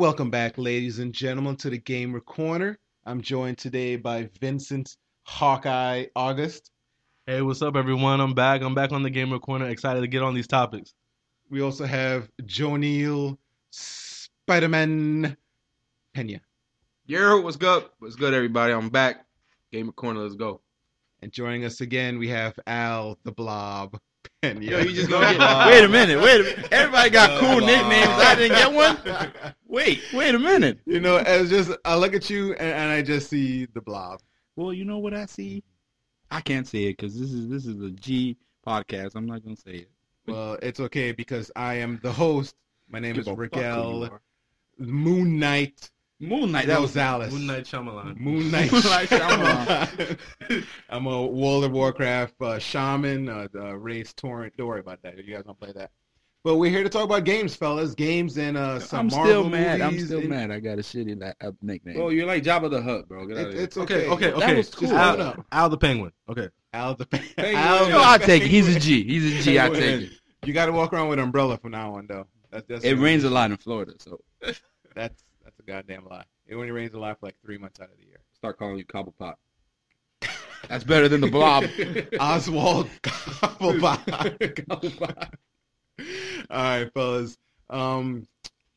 Welcome back, ladies and gentlemen, to the Gamer Corner. I'm joined today by Vincent Hawkeye August. Hey, what's up, everyone? I'm back. I'm back on the Gamer Corner. Excited to get on these topics. We also have Joneel Spider-Man Pena. Yo, what's good? What's good, everybody? I'm back. Gamer Corner, let's go. And joining us again, we have Al the Blob Pena. Yo, you just gonna get... Wait a minute. Everybody got cool nicknames. I didn't get one. Wait a minute. You know, it's just I look at you and I just see the Blob. Well, you know what I see? I can't say it because this is a G podcast. I'm not gonna say it. Well, it's okay because I am the host. My name is Regel. Moon Knight. Rosales. Moon Knight Shyamalan. Moon Knight Shyamalan. I'm a World of Warcraft shaman, race torrent. Don't worry about that. You guys don't play that. But we're here to talk about games, fellas. Games and some Marvel movies. I'm still mad. I got a shitty nickname. Oh, you're like Jabba the Hutt, bro. Get out of here. It's okay. Okay. That was cool. Al the Penguin. Okay. Al the Penguin. I take it. He's a G. I take it. You got to walk around with an umbrella from now on, though. It rains a lot in Florida, so. That's a goddamn lie. It only rains a lot for like 3 months out of the year. Start calling you Cobblepot. That's better than the Blob. Oswald Cobblepot. All right, fellas.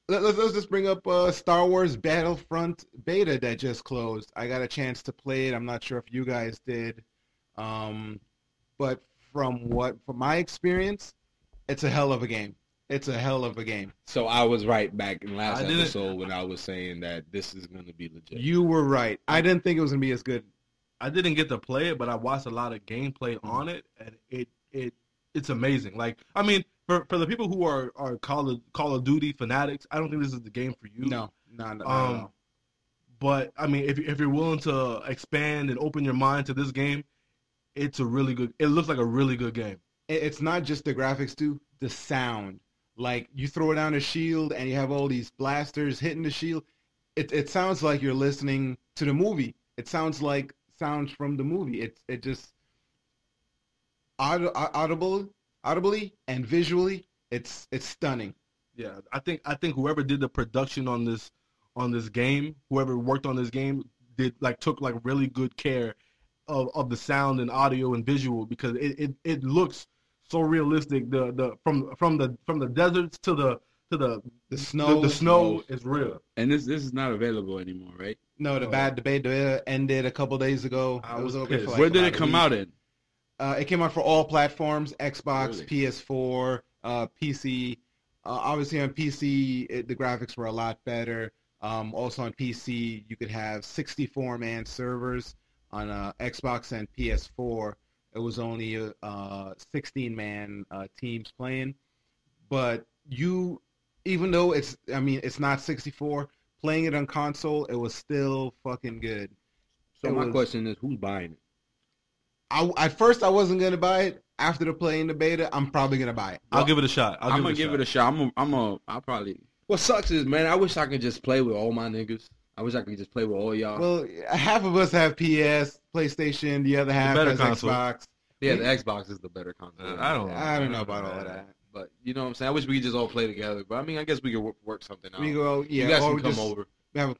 Let's just bring up Star Wars Battlefront beta that just closed. I got a chance to play it. I'm not sure if you guys did, but from my experience, it's a hell of a game. It's a hell of a game. So I was right back in last episode when I was saying that this is going to be legit. You were right. I didn't think it was going to be as good. I didn't get to play it, but I watched a lot of gameplay on it, and it's amazing. Like, I mean, for the people who are Call of Duty fanatics, I don't think this is the game for you. No. But I mean, if you're willing to expand and open your mind to this game, it's a really good. It looks like a really good game. It's not just the graphics too, the sound. Like, you throw down a shield and you have all these blasters hitting the shield. It sounds like you're listening to the movie. It sounds like sounds from the movie. It just audibly and visually, it's stunning. Yeah, I think whoever did the production on this game, whoever worked on this game, took really good care of the sound and audio and visual, because it looks so realistic. From the deserts to the snow. The snow is real. And this is not available anymore, right? No, the beta ended a couple days ago. I was over pissed. for Where did it come out in? It came out for all platforms: Xbox, Really? PS4, PC. Obviously, on PC, the graphics were a lot better. Also on PC, you could have 64-man servers. On Xbox and PS4, it was only 16-man teams playing. But even though it's not 64, playing it on console, it was still fucking good. So my question is, who's buying it? At first, I wasn't gonna buy it. After playing the beta, I'm probably gonna buy it. I'll give it a shot. I'm gonna give it a shot. I'll probably. What sucks is, man, I wish I could just play with all my niggas. I wish I could just play with all y'all. Well, half of us have PS, PlayStation. The other half has console. Xbox. Yeah, the Xbox is the better console. I don't know about all of that. But you know what I'm saying? I wish we could just all play together. But I mean, I guess we could work something out. We go, yeah. You guys or can come over.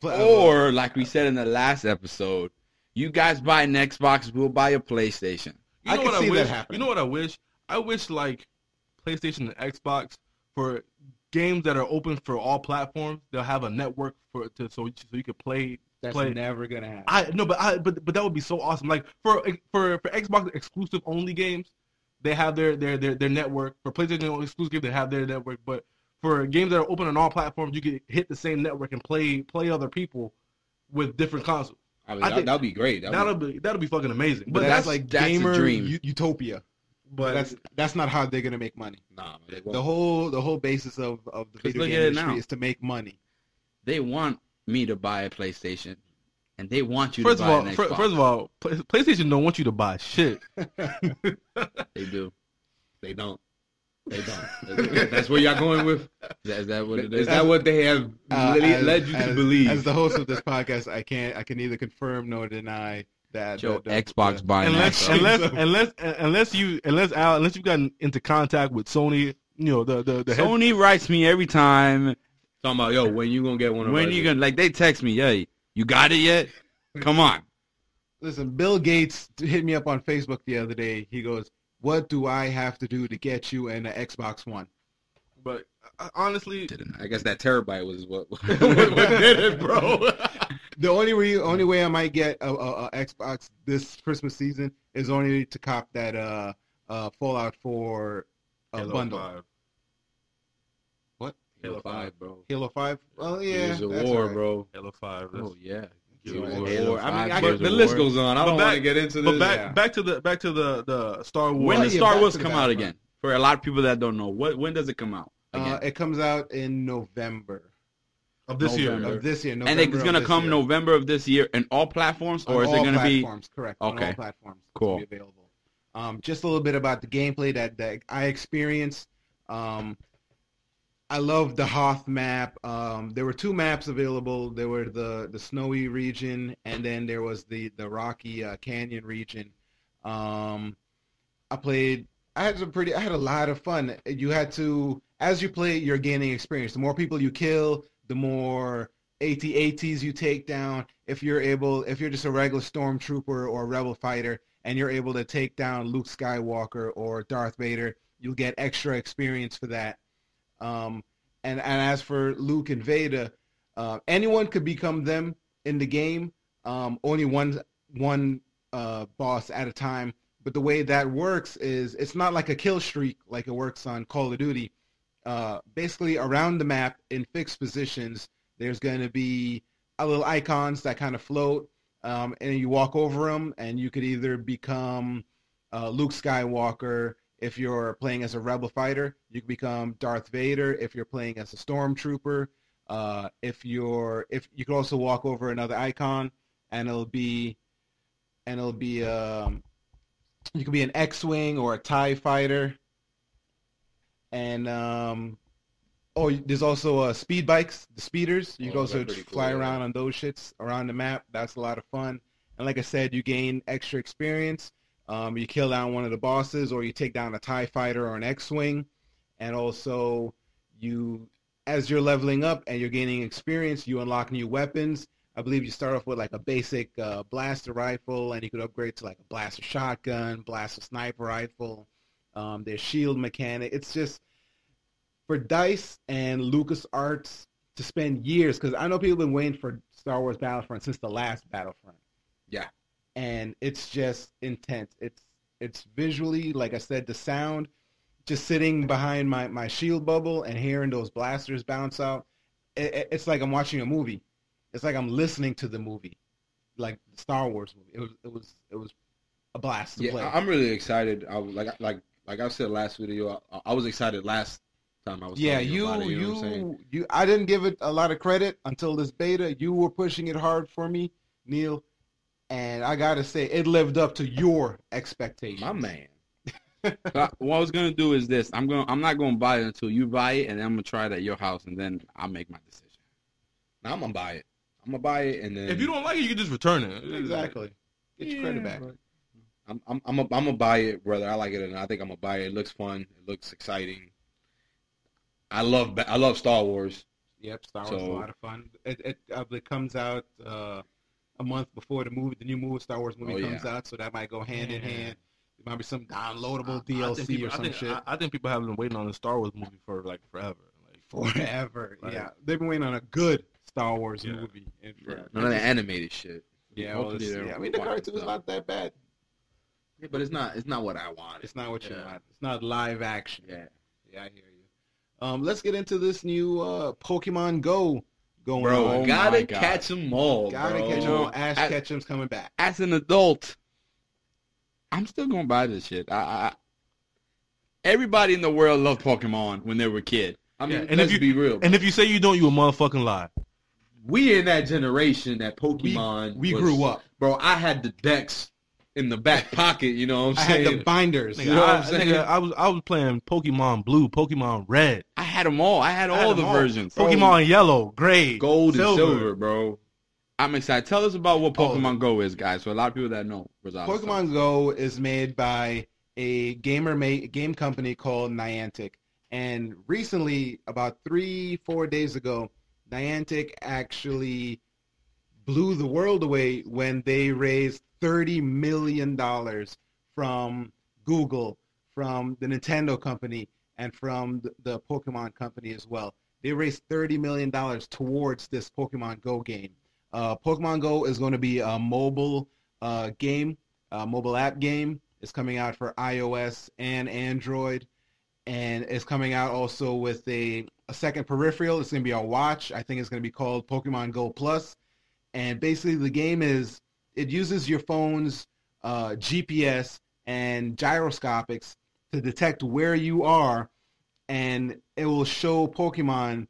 Or, like we said in the last episode, you guys buy an Xbox, we'll buy a PlayStation. I can see that happening. You know what I wish? I wish, like, PlayStation and Xbox, for games that are open for all platforms, they'll have a network so you could play. That's never gonna happen. But that would be so awesome. Like, for Xbox exclusive only games, they have their network. For PlayStation exclusive games, they have their network. But for games that are open on all platforms, you can hit the same network and play other people with different consoles. I mean, that'd be great. That'll be fucking amazing. But that's like gamer dream. utopia. But that's not how they're gonna make money. Nah, the whole basis of the video game industry is to make money. They want me to buy a PlayStation, and they want you to buy an Xbox. First of all, PlayStation don't want you to buy shit. They do. They don't. That's where y'all going with? Is that what it is? Is that what they have led you to believe? As the host of this podcast, I can neither confirm nor deny that. Xbox buying unless you've gotten into contact with Sony, the Sony writes me every time. Talking about, yo, when you gonna get one of When us? you gonna, like, they text me, hey, you got it yet? Come on. Listen, Bill Gates hit me up on Facebook the other day. He goes, "What do I have to do to get you an Xbox One?" But honestly, I guess that terabyte was what did it, bro. The only way I might get a Xbox this Christmas season is only to cop that Fallout 4 Halo bundle. 5. What? Halo 5, bro. Halo 5? Well, yeah. Gears of that's War, all right. bro. Halo 5. Oh yeah. Halo I mean, 5, the list War. goes on. I But don't want to get into this. But back to the Star Wars. When does yeah, Star back Wars to the come back out one. again? For a lot of people that don't know, when does it come out again? It comes out in November of this year. November. of this year. And November it's of gonna this come year. November of this year in all platforms, or On is it all gonna be? platforms, correct? On Okay. all platforms. It's Cool. gonna be available. Just a little bit about the gameplay that I experienced. I love the Hoth map. There were 2 maps available. There were the snowy region, and then there was the rocky canyon region. I had a lot of fun. You had to, as you play, you're gaining experience. The more people you kill, the more AT-ATs you take down. If you're just a regular stormtrooper or a rebel fighter, and you're able to take down Luke Skywalker or Darth Vader, you'll get extra experience for that. And as for Luke and Vader, anyone could become them in the game. Only one boss at a time. But the way that works is it's not like a kill streak like it works on Call of Duty. Basically, around the map in fixed positions, there's going to be little icons that kind of float, and you walk over them, and you could either become Luke Skywalker. If you're playing as a rebel fighter, you can become Darth Vader. If you're playing as a stormtrooper, if you can also walk over another icon, and it'll be you can be an X-wing or a TIE fighter, and there's also speed bikes, the speeders. You can also fly around on those shits around the map. That's a lot of fun. And like I said, you gain extra experience. You kill down one of the bosses, or you take down a TIE fighter or an X-wing, and also as you're leveling up and you're gaining experience, you unlock new weapons. I believe you start off with like a basic blaster rifle, and you could upgrade to like a blaster shotgun, blaster sniper rifle. There's shield mechanic. It's just for DICE and LucasArts to spend years, because I know people have been waiting for Star Wars Battlefront since the last Battlefront. Yeah. And it's just intense. It's visually, like I said, the sound, just sitting behind my shield bubble and hearing those blasters bounce out. It's like I'm watching a movie. It's like I'm listening to the movie, like the Star Wars movie. It was a blast to play. I'm really excited. Like I said last video, I was excited last time I was. Yeah, talking about it, you know what I'm saying? I didn't give it a lot of credit until this beta. You were pushing it hard for me, Neil, and I gotta say it lived up to your expectations. My man. What I was gonna do is this. I'm not gonna buy it until you buy it, and then I'm gonna try it at your house, and then I'll make my decision. Now I'm gonna buy it. I'm gonna buy it, and then If you don't like it, you can just return it. Exactly. Get your credit back. I'm gonna buy it, brother. I like it, and I think I'm gonna buy it. It looks fun. It looks exciting. I love Star Wars. Yep, Star Wars is a lot of fun. It comes out a month before the new movie Star Wars movie comes out, so that might go hand in hand. There might be some downloadable DLC or some shit. I think people have been waiting on the Star Wars movie for like forever. Forever, yeah. They've been waiting on a good Star Wars movie. None of the animated shit. Yeah, I mean the cartoon's not that bad. Yeah, but it's not what I want. It's not what you want. It's not live action. Yeah, I hear you. Let's get into this new Pokemon Go going bro. on. Gotta catch them all. Gotta bro. catch them all. Ash Ketchum's coming back. As an adult, I'm still gonna buy this shit. Everybody in the world loved Pokemon when they were a kid. I mean, and let's if you, be real. And if you say you don't, you a motherfucking lie. We in that generation that Pokemon. We grew up, bro. I had the decks in the back pocket. You know what I'm saying? I had the binders. Nigga, You know what I'm saying? I was playing Pokemon Blue, Pokemon Red. I had them all. I had all the versions. Pokemon Yellow, Gray, Gold, and Silver, bro. I'm excited. Tell us about what Pokemon Go is, guys. So a lot of people that know. Pokemon Go is made by a game company called Niantic, And recently, about 3-4 days ago, Niantic actually blew the world away when they raised $30 million from Google, from the Nintendo company, and from the Pokemon company as well. They raised $30 million towards this Pokemon Go game. Pokemon Go is going to be a mobile game, a mobile app game. It's coming out for iOS and Android, and it's coming out also with a second peripheral. It's going to be a watch. I think it's going to be called Pokemon Go Plus. And basically the game it uses your phone's GPS and gyroscopics to detect where you are, and it will show Pokemon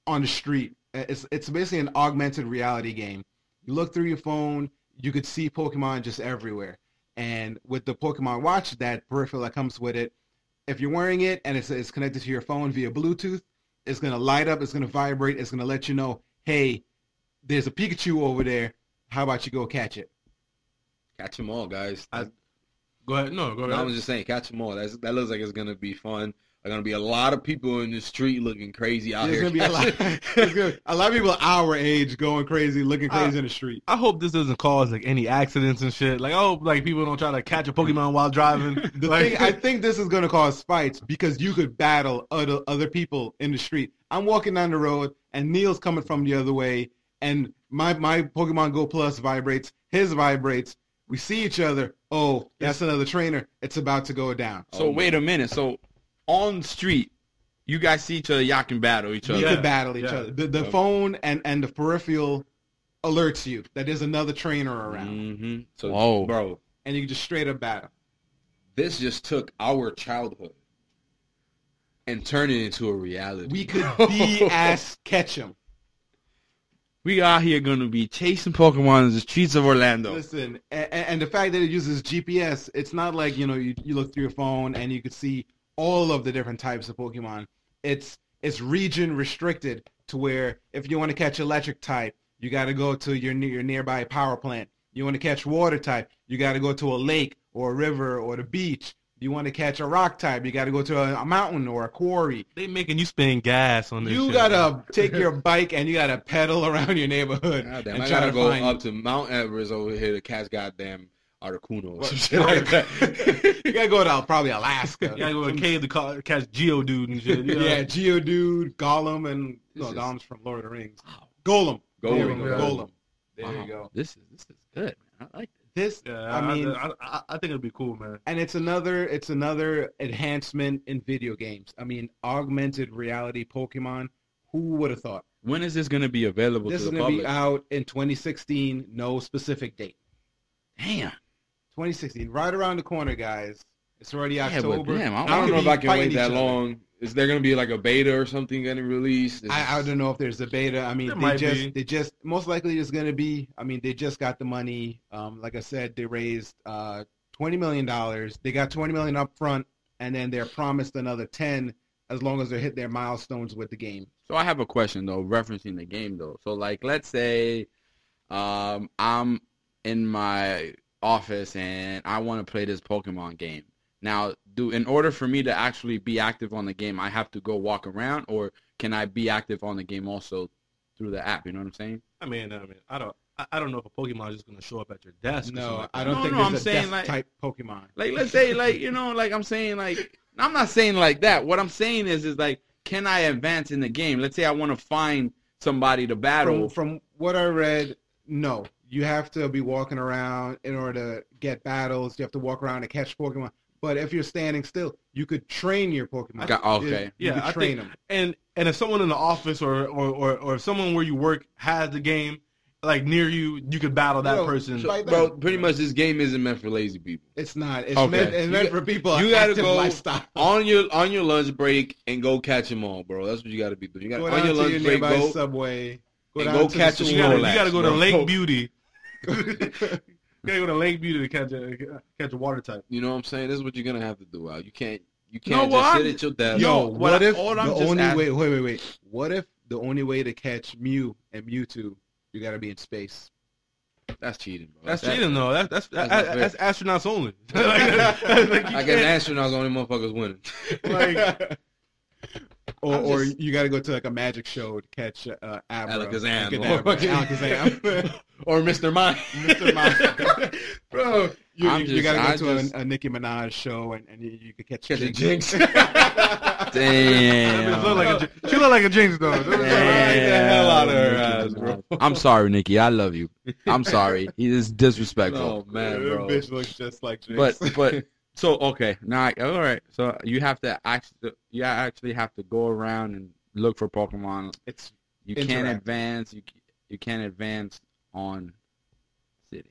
on the street. It's basically an augmented reality game. You look through your phone, you could see Pokemon just everywhere. And with the Pokemon Watch, that peripheral that comes with it, if you're wearing it and it's connected to your phone via Bluetooth, it's going to light up, it's going to vibrate, it's going to let you know, hey, there's a Pikachu over there. How about you go catch it? Catch them all, guys. Go ahead. No, go ahead. I was just saying, catch them all. That looks like it's gonna be fun. There's gonna be a lot of people in the street looking crazy out here. There's gonna be a lot of people our age going crazy, looking crazy in the street. I hope this doesn't cause like any accidents and shit. Like, I hope like people don't try to catch a Pokemon while driving. I think this is gonna cause fights because you could battle other people in the street. I'm walking down the road and Neil's coming from the other way, and my Pokemon Go Plus vibrates, his vibrates. We see each other. Oh, that's another trainer. It's about to go down. So wait a minute. So on the street, you guys see each other. Y'all can battle each other. You can battle each other. The phone and the peripheral alerts you that there's another trainer around. Mm-hmm. So, bro, and you can just straight up battle. This just took our childhood and turned it into a reality. We could be Ash Ketchum. We out here going to be chasing Pokemon in the streets of Orlando. Listen, and the fact that it uses GPS, it's not like, you look through your phone and you could see all of the different types of Pokemon. It's region restricted to where if you want to catch electric type, you got to go to your nearby power plant. You want to catch water type, you got to go to a lake or a river or the beach. You want to catch a rock type, you got to go to a mountain or a quarry. They making you spend gas on this shit. You got to take your bike and you got to pedal around your neighborhood. Goddamn, I got to go up to Mount Everest over here to catch goddamn Articuno or some shit like that. You got to go to probably Alaska. You got to go to a cave to catch Geodude and shit. Yeah, Geodude, Gollum, and... Gollum's from Lord of the Rings. Golem. There we go. Golem. There you go. This is good, man. I like this. I think it'd be cool, man. And it's another enhancement in video games. I mean, augmented reality Pokemon. Who would have thought? When is this going to be available to the public? This is going to be out in 2016. No specific date. Damn. 2016, right around the corner, guys. It's already October. But damn, I don't know if I can wait that long. Is there going to be like a beta or something getting released? I don't know if there's a beta. I mean, they just most likely is going to be. I mean, they just got the money. Like I said, they raised $20 million. They got $20 million up front, and then they're promised another 10 as long as they hit their milestones with the game. So I have a question though, referencing the game though. So like, let's say, I'm in my office and I want to play this Pokemon game. Now, in order for me to actually be active on the game, I have to go walk around, or can I be active on the game also through the app? You know what I'm saying? I mean, I don't know if a Pokemon is just gonna show up at your desk. No, I don't think there's a desk type Pokemon. Like, let's say, like, like I'm saying, like, I'm not saying like that. What I'm saying is like, can I advance in the game? Let's say I want to find somebody to battle. From what I read, no. You have to be walking around in order to get battles. You have to walk around and catch Pokemon. But if you're standing still, you could train your Pokemon. Okay. You could train them. And if someone in the office or if someone where you work has the game, like near you, you could battle that person. Bro, pretty much this game isn't meant for lazy people. It's not. It's meant for people. You gotta go lifestyle. on your lunch break and go catch them all, bro. That's what you gotta be doing. You gotta on your lunch break go subway. Go catch them. You gotta go to Lake Beauty. You gotta go to Lake Beauty to catch a water type. You know what I'm saying? This is what you're gonna have to do, Al. You can't just sit at your desk. What if wait. What if the only way to catch Mew and Mewtwo, you gotta be in space? That's cheating, bro. That's cheating, though. That's astronauts only. I guess astronauts only motherfuckers winning. Or you got to go to like a magic show to catch Abra. Alakazam. Alakazam. Or Mr. Mime. Mr. Mime. Bro, you got to go to just- a Nicki Minaj show and you could catch a Jinx. Jinx. Damn. She look like a Jinx though. the hell out of her ass, bro. I'm sorry, Nikki. I love you. I'm sorry. He is disrespectful. Oh man, That bro. bitch looks just like Jinx. But so okay. Now all right. So you actually have to go around and look for Pokemon. It's You can't interactive. advance. You can't advance on sitting.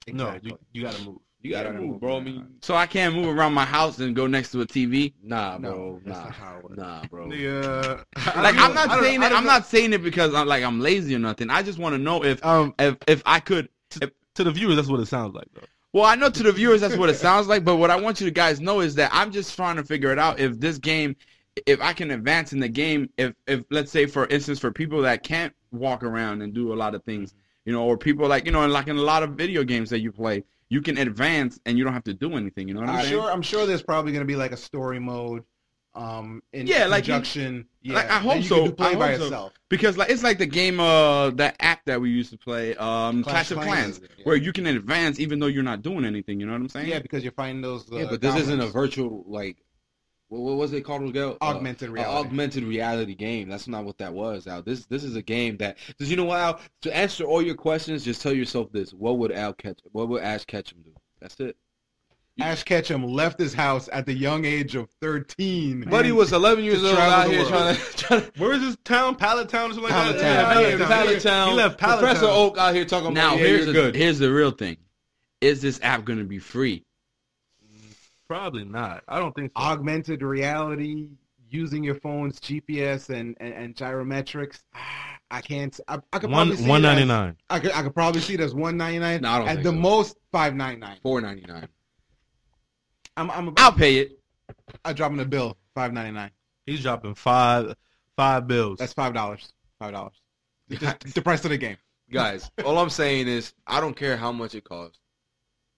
exactly. No, you gotta move. You gotta move, bro. I mean, So I can't move around my house and go next to a TV. nah, No, bro. that's not how it works. Nah, bro. Nigga, Like I'm not saying it. I'm not saying it because I'm lazy or nothing. I just want to know if I could. To the viewers, that's what it sounds like though. Well, I know to the viewers that's what it sounds like, but what I want you guys know is that I'm just trying to figure it out. If this game, if I can advance in the game, if let's say for instance for people that can't walk around and do a lot of things, or people like like in a lot of video games that you play, you can advance and you don't have to do anything. You know what I'm saying? I'm sure there's probably going to be like a story mode. In like conjunction. like, I hope that you so. can play I by hope so. yourself. Because it's like the game, that app that we used to play, Clash of Clans, where you can advance even though you're not doing anything. You know what I'm saying? Yeah, because you're finding those. Yeah, but this isn't a goblins. virtual what was it called, Regel? Augmented reality. Augmented reality game. That's not what that was, Al. This is a game that. Does you know what, Al? To answer all your questions, just tell yourself this: What would Ash Ketchum do? That's it. Ash Ketchum left his house at the young age of 13. Buddy was 11 years old travel out the here world. trying to. Where is this town? Pallet Town or something like Pallet that? Town. Yeah, Pallet Town. He left Pallet Professor Town. Oak out here talking Now about here's the real thing: is this app going to be free? Probably not. I don't think so. Augmented reality, using your phone's GPS and gyrometrics. I can't. I could probably see $1.99. I could probably see it as $1.99. No, I don't At think the so. most $5.99. $4.99. I'll pay it. I'm dropping a bill. $5.99. He's dropping five bills. That's $5. $5. Just the price of the game. Guys, all I'm saying is I don't care how much it costs.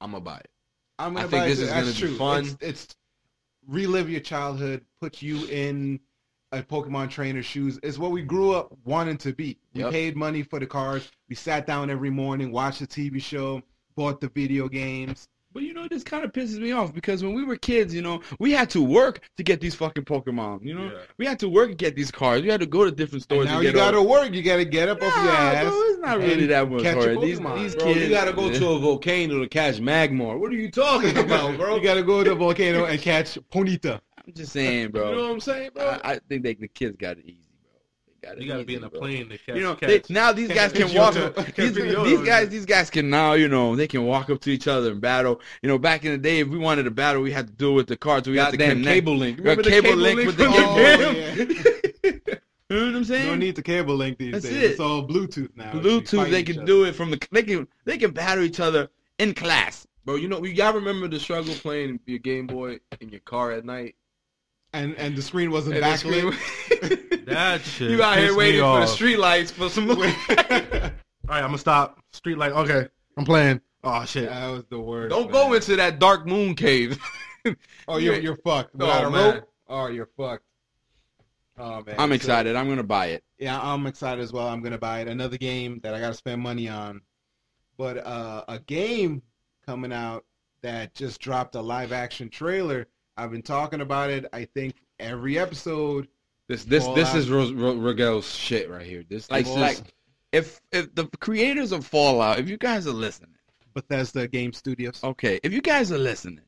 I'm gonna buy it. I'm I gonna think buy this it. is That's gonna be true. fun. It's relive your childhood, put you in a Pokemon trainer's shoes. It's what we grew up wanting to be. We Yep. paid money for the cards. We sat down every morning, watched the TV show, bought the video games. But this kind of pisses me off because when we were kids, we had to work to get these fucking Pokemon. Yeah. We had to work to get these cards. We had to go to different stores. And now and you get gotta all... work. You gotta get up off your ass. Bro, it's not really and that much catch your hard. These Pokemon. kids, You gotta go to a volcano to catch Magmar. What are you talking about, bro? You gotta go to the volcano and catch Ponyta. I'm just saying, bro. You know what I'm saying, bro? I think the kids got it easy, bro. You gotta be in a plane to catch. Now these guys can catch walk. Yoto. These guys can now, they can walk up to each other and battle. Back in the day, if we wanted to battle, we had to do it with the cards. We had to Goddamn connect. cable link. Got cable link with the Oh, game. yeah. You know what I'm You saying? don't need the cable link these That's days. it. It's all Bluetooth now. Bluetooth. They can do it from the. They can battle each other in class. Bro, y'all remember the struggle playing your Game Boy in your car at night? And the screen wasn't And the screen- backlit. That shit. You out here pissed waiting me for the off. street lights for some. All right, I'm gonna stop. Street light. Okay, I'm playing. Oh shit. That was the worst. Don't man. go into that dark moon cave. Oh, you're fucked. Without a man. rope? Oh, you're fucked. Oh man. I'm So, excited. I'm gonna buy it. yeah, I'm excited as well. I'm gonna buy it. Another game that I gotta spend money on. But a game coming out that just dropped a live action trailer. I've been talking about it. I think every episode. This Fallout. is Regel's shit right here. This Like if the creators of Fallout, if you guys are listening, Bethesda Game Studios. okay, if you guys are listening,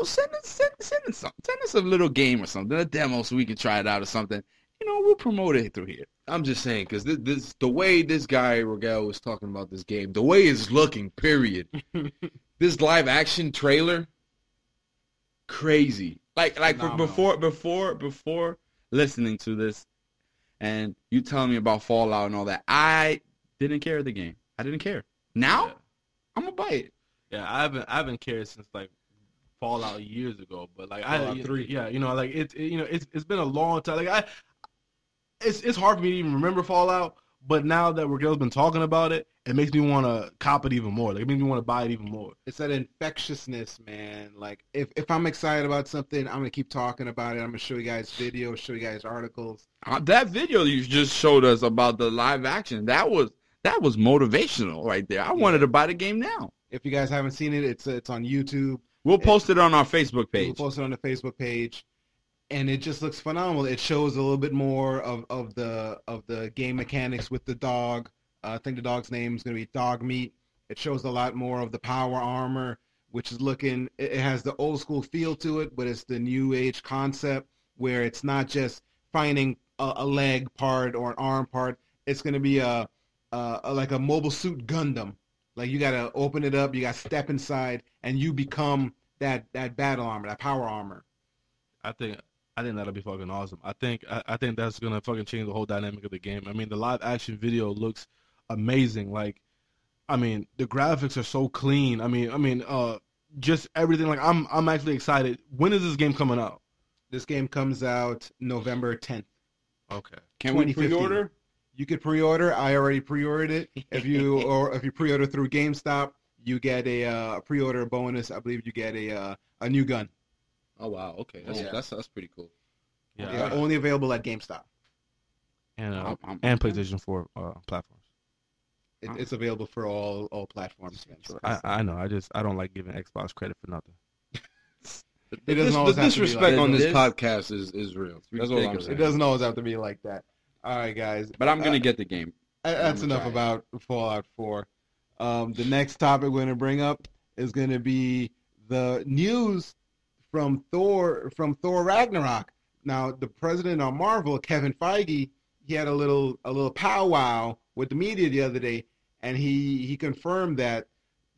send us a little game or something, a demo, so we can try it out or something. We'll promote it through here. I'm just saying because this the way this guy Regel was talking about this game, the way it's looking. Period. This live action trailer, crazy. Like Phenomenal. before listening to this, and you telling me about Fallout and all that, I didn't care the game. I didn't care. Now Yeah. I'm gonna buy it. Yeah, I haven't cared since like Fallout years ago. But like Fallout 3. yeah, like it's been a long time. Like it's hard for me to even remember Fallout. But now that Regel's been talking about it, it makes me want to cop it even more. Like, it makes me want to buy it even more. It's that infectiousness, man. Like, if I'm excited about something, I'm gonna keep talking about it. I'm gonna show you guys videos, show you guys articles. That video you just showed us about the live action, that was motivational right there. I wanted to buy the game now. If you guys haven't seen it, it's on YouTube. We'll post it on our Facebook page. We'll post it on the Facebook page, and it just looks phenomenal. It shows a little bit more of the game mechanics with the dog. I think the dog's name is going to be Dog Meat. It shows a lot more of the power armor, which is looking. It has the old school feel to it, but it's the new age concept where it's not just finding a leg part or an arm part. It's going to be like a mobile suit Gundam. Like, you got to open it up, you got to step inside, and you become that battle armor, that power armor. I think that'll be fucking awesome. I think that's gonna fucking change the whole dynamic of the game. I mean, the live action video looks amazing. Like, I mean, the graphics are so clean. I mean, just everything. Like, I'm actually excited. When is this game coming out? This game comes out November 10th. Okay. Can we pre-order? You could pre-order. I already pre-ordered it. If you pre-order through GameStop, you get a pre-order bonus. I believe you get a new gun. Oh wow, okay, that's pretty cool. Yeah, only available at GameStop and PlayStation 4 platforms. It's available for all platforms. I know. I don't like giving Xbox credit for nothing. The disrespect on this podcast is real. That's all I'm saying. It doesn't always have to be like that. All right, guys. But I'm gonna get the game. That's enough about Fallout 4. The next topic we're gonna bring up is gonna be the news from Thor Ragnarok. Now, the president of Marvel, Kevin Feige, he had a little powwow with the media the other day, and he confirmed that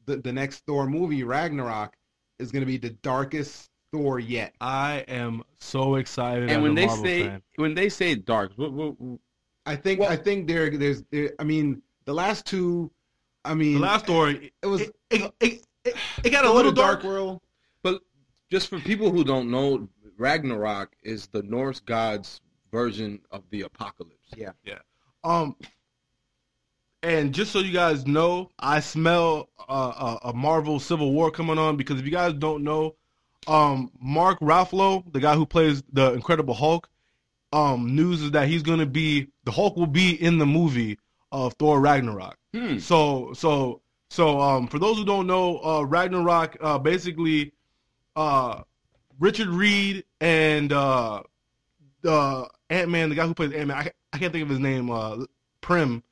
the next Thor movie, Ragnarok, is going to be the darkest Thor yet. I am so excited. And when they say dark, I think there's I mean, the last two. I mean, the last Thor, it got a little dark world. But just for people who don't know, Ragnarok is the Norse gods' version of the apocalypse. Yeah. And just so you guys know, I smell a Marvel Civil War coming on, because if you guys don't know, Mark Ruffalo, the guy who plays the Incredible Hulk, news is that the Hulk will be in the movie of Thor Ragnarok. So for those who don't know, Ragnarok, basically, Richard Reed and the Ant-Man, the guy who plays Ant-Man, I can't think of his name, Prim.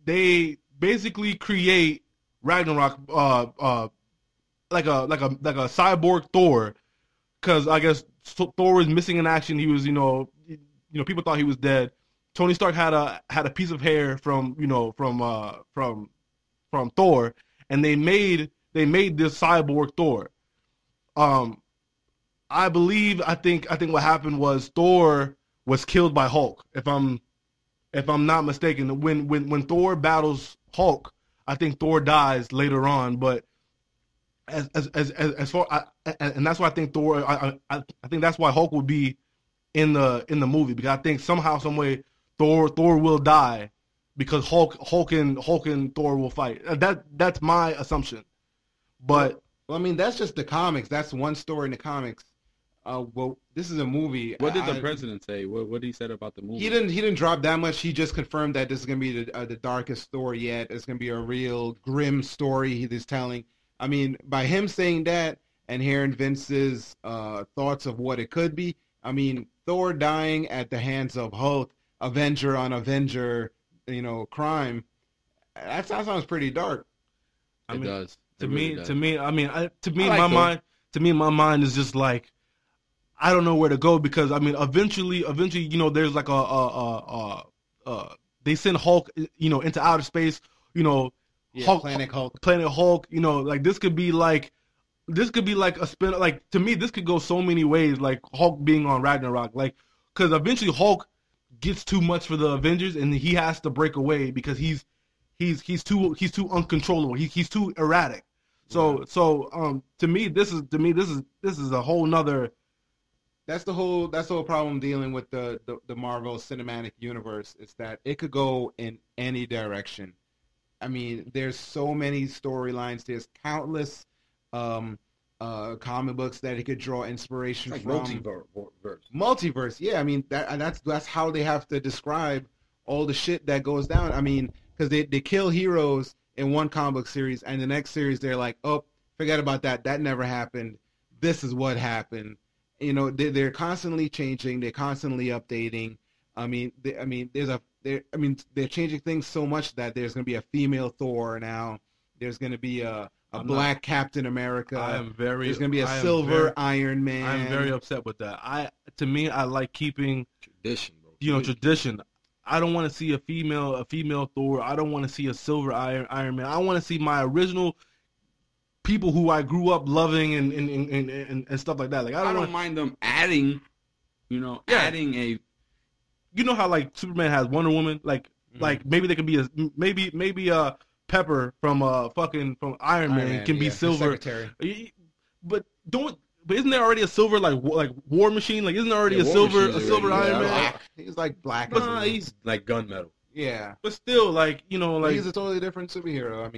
They basically create Ragnarok, like a cyborg Thor, because I guess Thor was missing in action. He was, people thought he was dead. Tony Stark had a piece of hair from Thor, and they made this cyborg Thor. I think what happened was Thor was killed by Hulk. If I'm not mistaken, when Thor battles Hulk, I think Thor dies later on. But as far and that's why I think Thor. I think that's why Hulk will be in the movie, because I think somehow, some way, Thor will die, because Hulk and Thor will fight. That's my assumption. But well, I mean, that's just the comics. That's one story in the comics. Well, this is a movie. What did the president say? What did he say about the movie? He didn't drop that much. He just confirmed that this is going to be the darkest story yet. It's going to be a real grim story he's telling. I mean, by him saying that and hearing Vince's thoughts of what it could be, I mean, Thor dying at the hands of Hulk, Avenger on Avenger, crime. That sounds pretty dark. It does. To me, my mind is just like, I don't know where to go, because I mean, eventually, there's like they send Hulk, into outer space, Hulk, Planet Hulk. Like this could be like a spin. Like, to me, this could go so many ways. Like Hulk being on Ragnarok, like, because eventually Hulk gets too much for the Avengers, and he has to break away because he's too uncontrollable. He's too erratic. So to me, this is a whole nother. That's the whole problem dealing with the Marvel Cinematic Universe, is that it could go in any direction. I mean, there's so many storylines. There's countless comic books that he could draw inspiration It's from. like multiverse. Multiverse, yeah. I mean, that's how they have to describe all the shit that goes down. I mean, because they kill heroes in one comic book series, and the next series they're like, oh, forget about that. That never happened. This is what happened. You know, they're constantly changing. They're constantly updating. They're changing things so much that there's going to be a female Thor now. There's going to be a black Captain America. There's going to be a silver Iron Man. I'm very upset with that. I like keeping Tradition, bro. Tradition. I don't want to see a female Thor. I don't want to see a silver Iron Man. I want to see my original people who I grew up loving and stuff like that. Like I don't mind them adding, adding a. You know how like Superman has Wonder Woman, like maybe they can be maybe Pepper from Iron Man can be silver. But isn't there already a silver like War Machine? Like isn't there already a silver Iron Man? He's like black. He's like gunmetal. Yeah, but still like he's a totally different superhero. I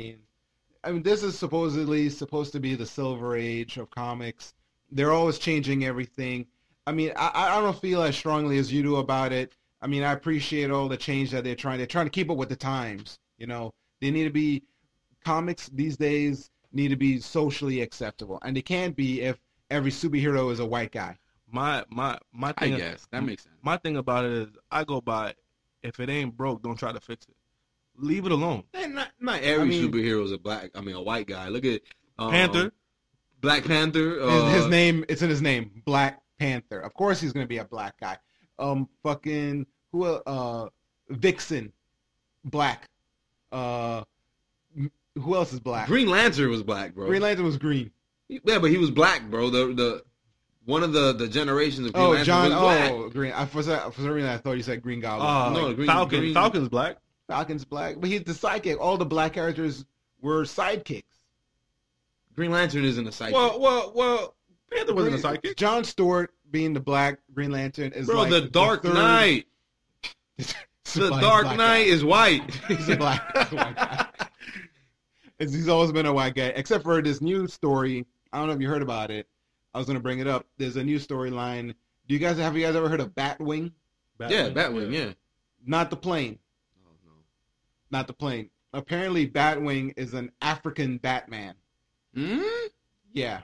mean, this is supposed to be the Silver Age of comics. They're always changing everything. I mean, I don't feel as strongly as you do about it. I mean, I appreciate all the change that they're trying to keep up with the times. You know, they need to be comics these days need to be socially acceptable, and they can't be if every superhero is a white guy. My thing. I guess that makes sense. My thing about it is, I go by, if it ain't broke, don't try to fix it. Leave it alone. And not every superhero is a white guy. Look at Panther, Black Panther. His name, it's in his name, Black Panther. Of course, he's gonna be a black guy. Vixen, black. Who else is black? Green Lantern was black, bro. Green Lantern was green. Yeah, but he was black, bro. The one of the generations of Green Lantern was black. Green. For some reason, I thought you said Green Goblin. No, Falcon. Falcon's black. Falcon's black, but he's the sidekick. All the black characters were sidekicks. Green Lantern isn't a sidekick. Well, Panther wasn't a sidekick. John Stewart being the black Green Lantern is bro, the Dark Knight. The Dark Knight is white. He's a black guy. He's always been a white guy, except for this new story. I don't know if you heard about it. I was going to bring it up. There's a new storyline. Have you guys ever heard of Batwing? Yeah, Batwing, yeah. Not the plane. Oh, no. Not the plane. Apparently, Batwing is an African Batman. Hmm? Yeah.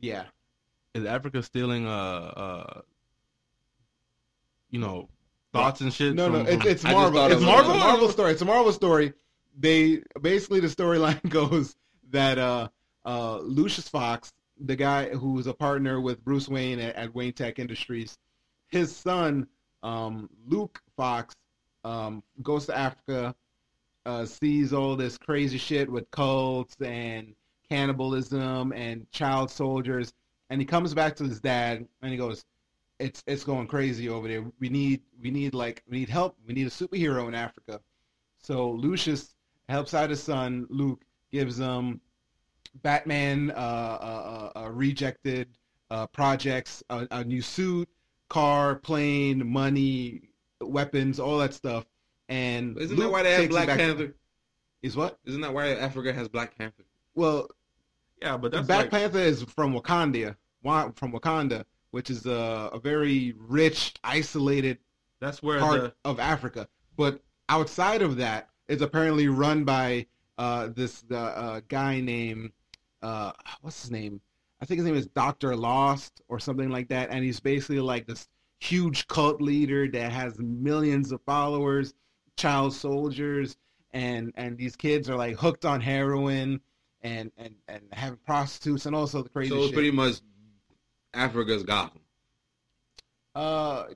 Yeah. Is Africa stealing thoughts and shit? No, it's Marvel. It's Marvel. It's a Marvel story. It's a Marvel story. The storyline goes that Lucius Fox, the guy who's a partner with Bruce Wayne at Wayne Tech Industries, his son Luke Fox goes to Africa, sees all this crazy shit with cults and cannibalism and child soldiers, and he comes back to his dad and he goes, "It's going crazy over there. We need help. We need a superhero in Africa." So Lucius helps out his son Luke, gives him Batman rejected projects, a new suit, car, plane, money, weapons, all that stuff. And isn't that why they have Black Panther? Is what? Isn't that why Africa has Black Panther? Well, yeah, but that's Black Panther is from Wakanda, which is a very rich, isolated part of Africa. But outside of that, it's apparently run by this guy named what's his name? I think his name is Dr. Lost or something like that. And he's basically like this huge cult leader that has millions of followers, child soldiers, and these kids are like hooked on heroin and having prostitutes and also the crazy shit. So it's pretty much Africa's Gotham. Well,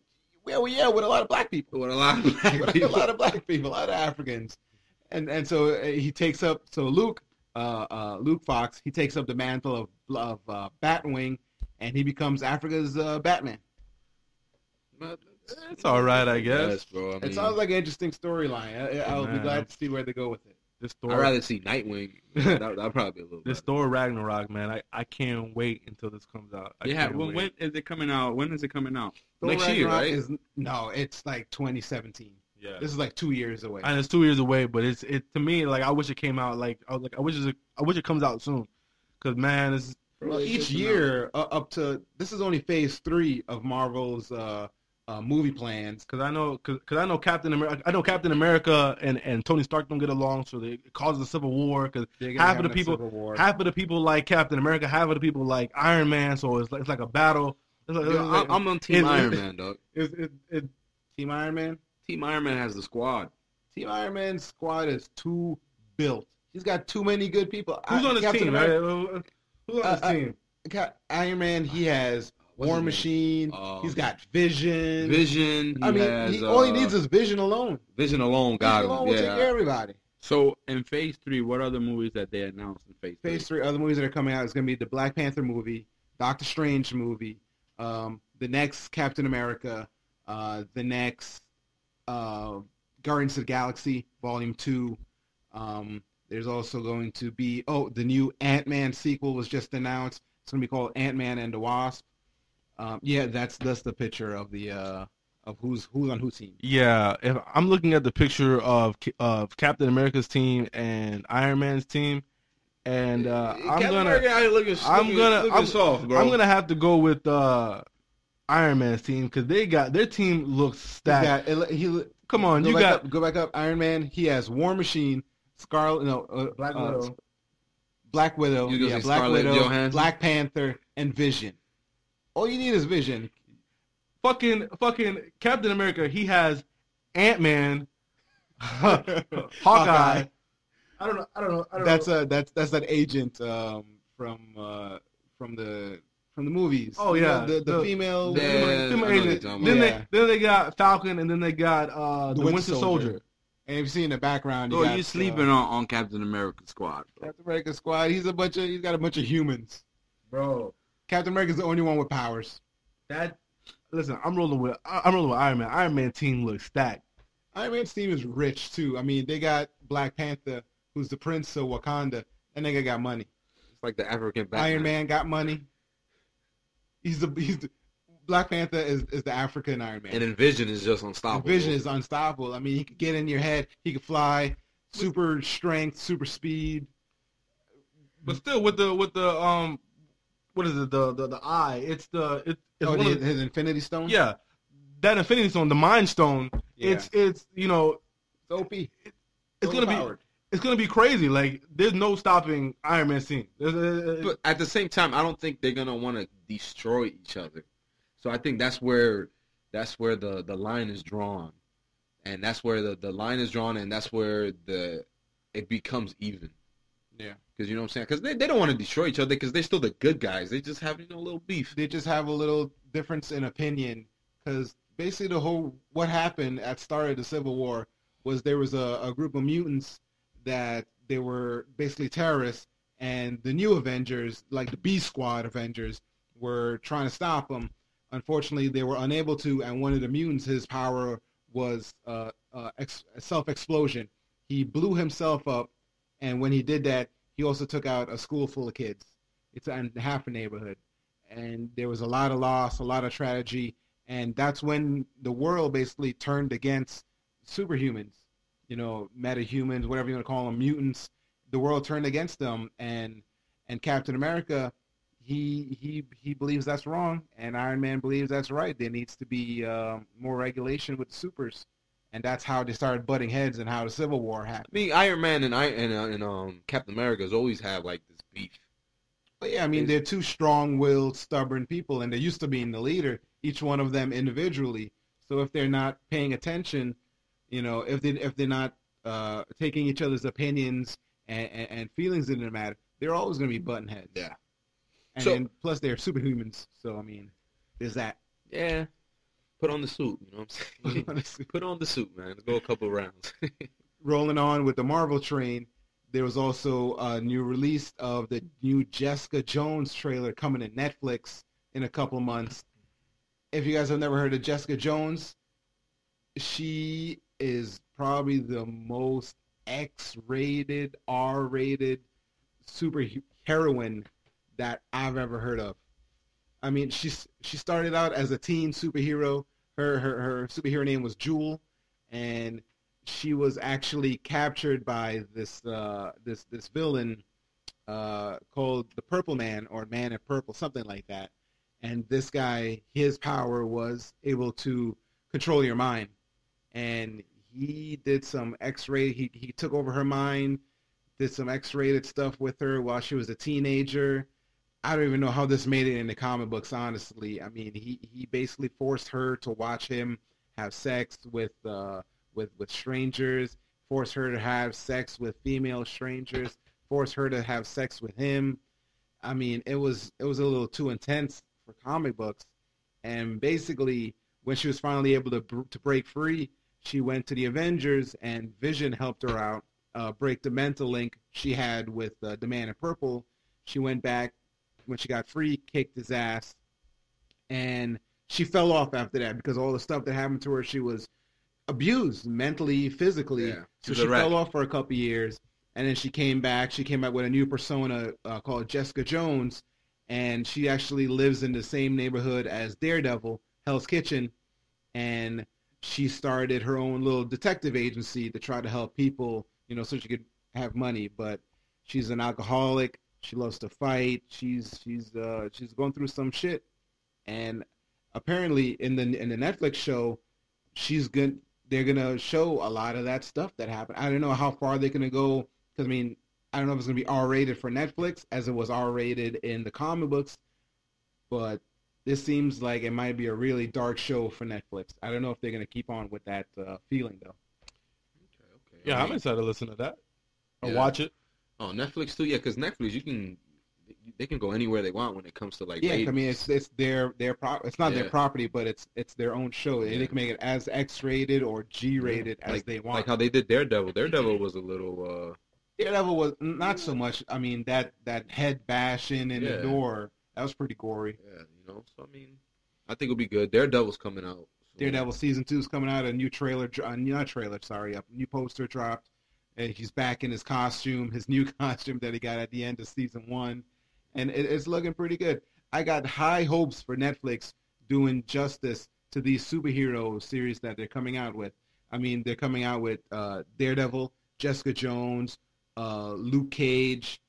yeah, with a lot of black people. With a lot of black people. A lot of black people, a lot of Africans. And so he takes up, Luke Fox, he takes up the mantle of Batwing, and he becomes Africa's Batman. It's all right, I guess. Yes, bro. I mean, it sounds like an interesting storyline. I'll be glad to see where they go with it. I'd rather see Nightwing. That'll probably be a little This Thor Ragnarok, man, I can't wait until this comes out. When is it coming out? When is it coming out? Next year, right? No, it's like 2017. Yeah. This is like 2 years away. And it's 2 years away, but it's to me like I wish it came out like I wish it comes out soon, because man, it's Well, each year up to this is only phase 3 of Marvel's movie plans. because I know Captain America and Tony Stark don't get along, so it causes a civil war. Because half of the people like Captain America, half of the people like Iron Man, so it's like a battle. I'm on Team Iron Man, dog. Team Iron Man. Team Iron Man has the squad. Team Iron Man's squad is too built. He's got too many good people. Who's on his Captain team? America, Who's on his team? Iron Man, he has What's War his Machine. He's got Vision. Vision. All he needs is Vision alone. Vision alone got Vision him. alone will take care of everybody. So in phase 3, what other movies that they announced in phase 3? Phase 3, other movies that are coming out is going to be the Black Panther movie, Doctor Strange movie, the next Captain America, the next Guardians of the Galaxy Volume 2. There's also going to be the new Ant-Man sequel was just announced. It's going to be called Ant-Man and the Wasp. That's the picture of the of who's on whose team. Yeah, if I'm looking at the picture of Captain America's team and Iron Man's team, and I'm gonna have to go with Iron Man's team because their team looks stacked. Come on, go back up. Iron Man, he has War Machine, Black Widow, Black Panther, and Vision. All you need is Vision. Fucking Captain America, he has Ant-Man, Hawkeye. I don't know. That's that agent from the movies. Oh yeah, the female agent. Then they got Falcon, and then they got the Winter Soldier. And if you see in the background, you're sleeping on Captain America's squad. Bro. Captain America's squad. He's got a bunch of humans, bro. Captain America's the only one with powers. Listen, I'm rolling with Iron Man. Iron Man team looks stacked. Iron Man's team is rich too. I mean, they got Black Panther, who's the prince of Wakanda, and they got money. It's like the African Batman. Iron Man got money. He's the Black Panther is the African Iron Man. And then Vision is just unstoppable. Vision is unstoppable. I mean, he could get in your head. He could fly. Super strength, super speed. But still, with the what is it? The eye. It's his Infinity Stone. Yeah, that Infinity Stone, the Mind Stone. Yeah. It's OP. It's gonna be crazy. Like there's no stopping Iron Man's team. But at the same time, I don't think they're gonna want to destroy each other. So I think that's where the line is drawn, and that's where the line is drawn, and that's where it becomes even. Yeah, because you know what I'm saying. Because they don't want to destroy each other because they're still the good guys. They just have a little beef. They just have a little difference in opinion. Because basically what happened at start of the Civil War was there was a group of mutants that they were basically terrorists, and the new Avengers, like the B Squad Avengers, were trying to stop them. Unfortunately, they were unable to, and one of the mutants, his power was self-explosion. He blew himself up, and when he did that, he also took out a school full of kids. It's in half a neighborhood. And there was a lot of loss, a lot of tragedy, and that's when the world basically turned against superhumans, metahumans, whatever you want to call them, mutants. The world turned against them, and Captain America, he believes that's wrong, and Iron Man believes that's right. There needs to be more regulation with the supers, and that's how they started butting heads and how the Civil War happened. I mean, Iron Man and Captain America's always had like this beef. But yeah, I mean, they're two strong-willed, stubborn people, and they're used to being the leader, each one of them individually. So if they're not paying attention, if they're not taking each other's opinions and feelings into the matter, they're always going to be button heads. Yeah. And then, plus they're superhumans, so I mean, there's that. Yeah. Put on the suit, you know what I'm saying? Put on the suit, man. Let's go a couple rounds. Rolling on with the Marvel train, there was also a new release of the new Jessica Jones trailer coming to Netflix in a couple months. If you guys have never heard of Jessica Jones, she is probably the most X-rated, R-rated superheroine that I've ever heard of. I mean, she started out as a teen superhero. Her superhero name was Jewel, and she was actually captured by this villain called the Purple Man or Man in Purple, something like that. And this guy, his power was able to control your mind, and he did some X-ray. He took over her mind, did some X-rated stuff with her while she was a teenager. I don't even know how this made it in the comic books, honestly. I mean, he basically forced her to watch him have sex with strangers, forced her to have sex with female strangers, forced her to have sex with him. I mean, it was a little too intense for comic books. And basically, when she was finally able to break free, she went to the Avengers, and Vision helped her out, break the mental link she had with the Man in Purple. She went back when she got free, kicked his ass, and she fell off after that because all the stuff that happened to her, she was abused mentally, physically. Yeah, so she fell off for a couple years, and then she came back. She came back with a new persona called Jessica Jones, and she actually lives in the same neighborhood as Daredevil, Hell's Kitchen, and she started her own little detective agency to try to help people, so she could have money. But she's an alcoholic. She loves to fight. She's going through some shit, and apparently in the Netflix show, they're gonna show a lot of that stuff that happened. I don't know how far they're gonna go, because I don't know if it's gonna be R-rated for Netflix as it was R-rated in the comic books, but this seems like it might be a really dark show for Netflix. I don't know if they're gonna keep on with that feeling though. Okay. Yeah, I'm excited to listen to that or watch it. Oh, Netflix too. Yeah, because Netflix, they can go anywhere they want when it comes to like. Yeah, ratings. I mean it's it's not their property, but it's their own show. Yeah. They can make it as X-rated or G-rated as they want. Like how they did Daredevil. Daredevil was a little. Daredevil was not so much. I mean that head bashing in the door, that was pretty gory. Yeah, So I think it'll be good. Daredevil's coming out. So. Daredevil season 2 is coming out. A new new poster dropped. And he's back in his costume, his new costume that he got at the end of season 1, and it's looking pretty good. I got high hopes for Netflix doing justice to these superhero series that they're coming out with. I mean, they're coming out with Daredevil, Jessica Jones, Luke Cage,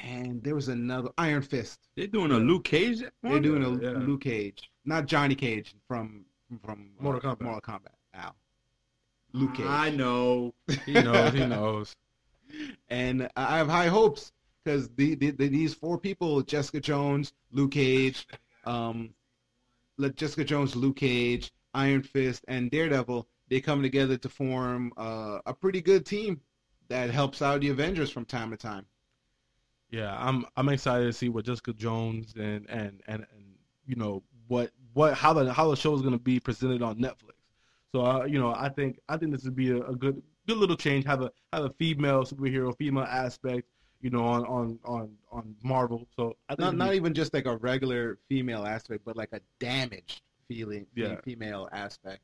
and there was another Iron Fist. They're doing a Luke Cage. They're doing a Luke Cage, not Johnny Cage from Mortal Kombat. Mortal Kombat. Ow. Luke Cage. I know. He knows. And I have high hopes because these 4 people, Jessica Jones, Luke Cage, Jessica Jones, Luke Cage, Iron Fist, and Daredevil, they come together to form a pretty good team that helps out the Avengers from time to time. Yeah, I'm excited to see what Jessica Jones and what how the show is going to be presented on Netflix. So I think this would be a good little change. Have a female superhero, female aspect, on Marvel. So I think not even just like a regular female aspect, but like a damaged female aspect.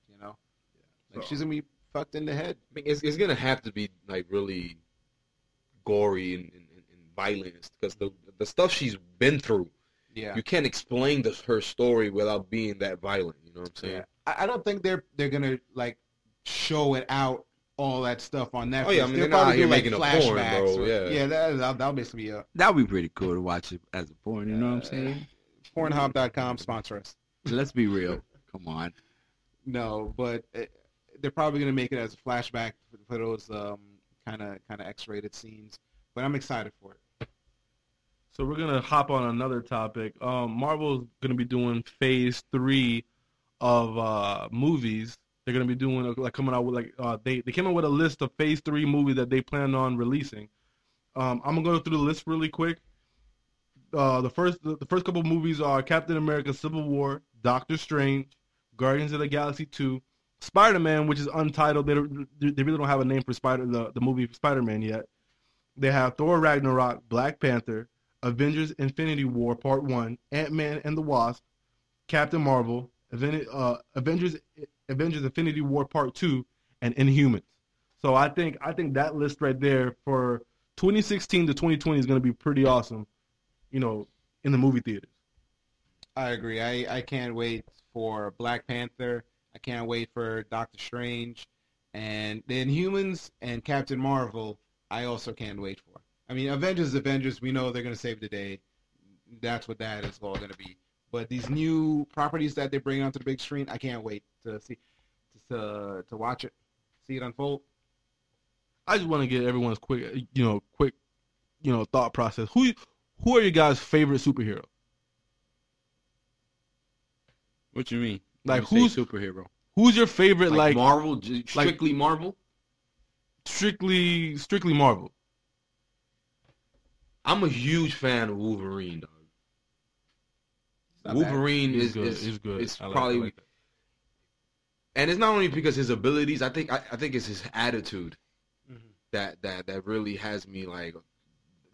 Like she's gonna be fucked in the head. It's gonna have to be like really gory and violent because the stuff she's been through. Yeah, you can't explain her story without being that violent. You know what I'm saying? Yeah. I don't think they're gonna like show it out all that stuff on Netflix. Oh yeah, they're probably not here like making a porn, bro. Yeah, that'll basically be That'll be pretty cool to watch it as a porn. You know what I'm saying? Pornhub.com sponsor us. Let's be real. Come on. No, but they're probably gonna make it as a flashback for those kind of X-rated scenes. But I'm excited for it. So we're gonna hop on another topic. Marvel's gonna be doing Phase 3 of movies. They're gonna be doing coming out with they came out with a list of Phase 3 movies that they plan on releasing. I'm gonna go through the list really quick. The first couple of movies are Captain America: Civil War, Doctor Strange, Guardians of the Galaxy 2, Spider-Man, which is untitled. They really don't have a name for the movie Spider-Man yet. They have Thor: Ragnarok, Black Panther, Avengers: Infinity War Part 1, Ant-Man and the Wasp, Captain Marvel, Avengers Infinity War Part 2, and Inhumans. So I think that list right there for 2016 to 2020 is going to be pretty awesome, in the movie theaters. I agree. I can't wait for Black Panther. I can't wait for Doctor Strange. And the Inhumans and Captain Marvel, I also can't wait for. I mean, Avengers is Avengers. We know they're going to save the day. That's what that is all going to be. But these new properties that they bring onto the big screen, I can't wait to see, to watch it, see it unfold. I just want to get everyone's quick thought process. Who are your guys' favorite superhero? What you mean? Like, When you who's say superhero? Who's your favorite? Like Like Marvel, strictly Marvel. strictly Marvel. I'm a huge fan of Wolverine, dog. Not Wolverine He's is good. is He's good. It's I like probably, that. and it's not only because his abilities. I think it's his attitude that really has me like,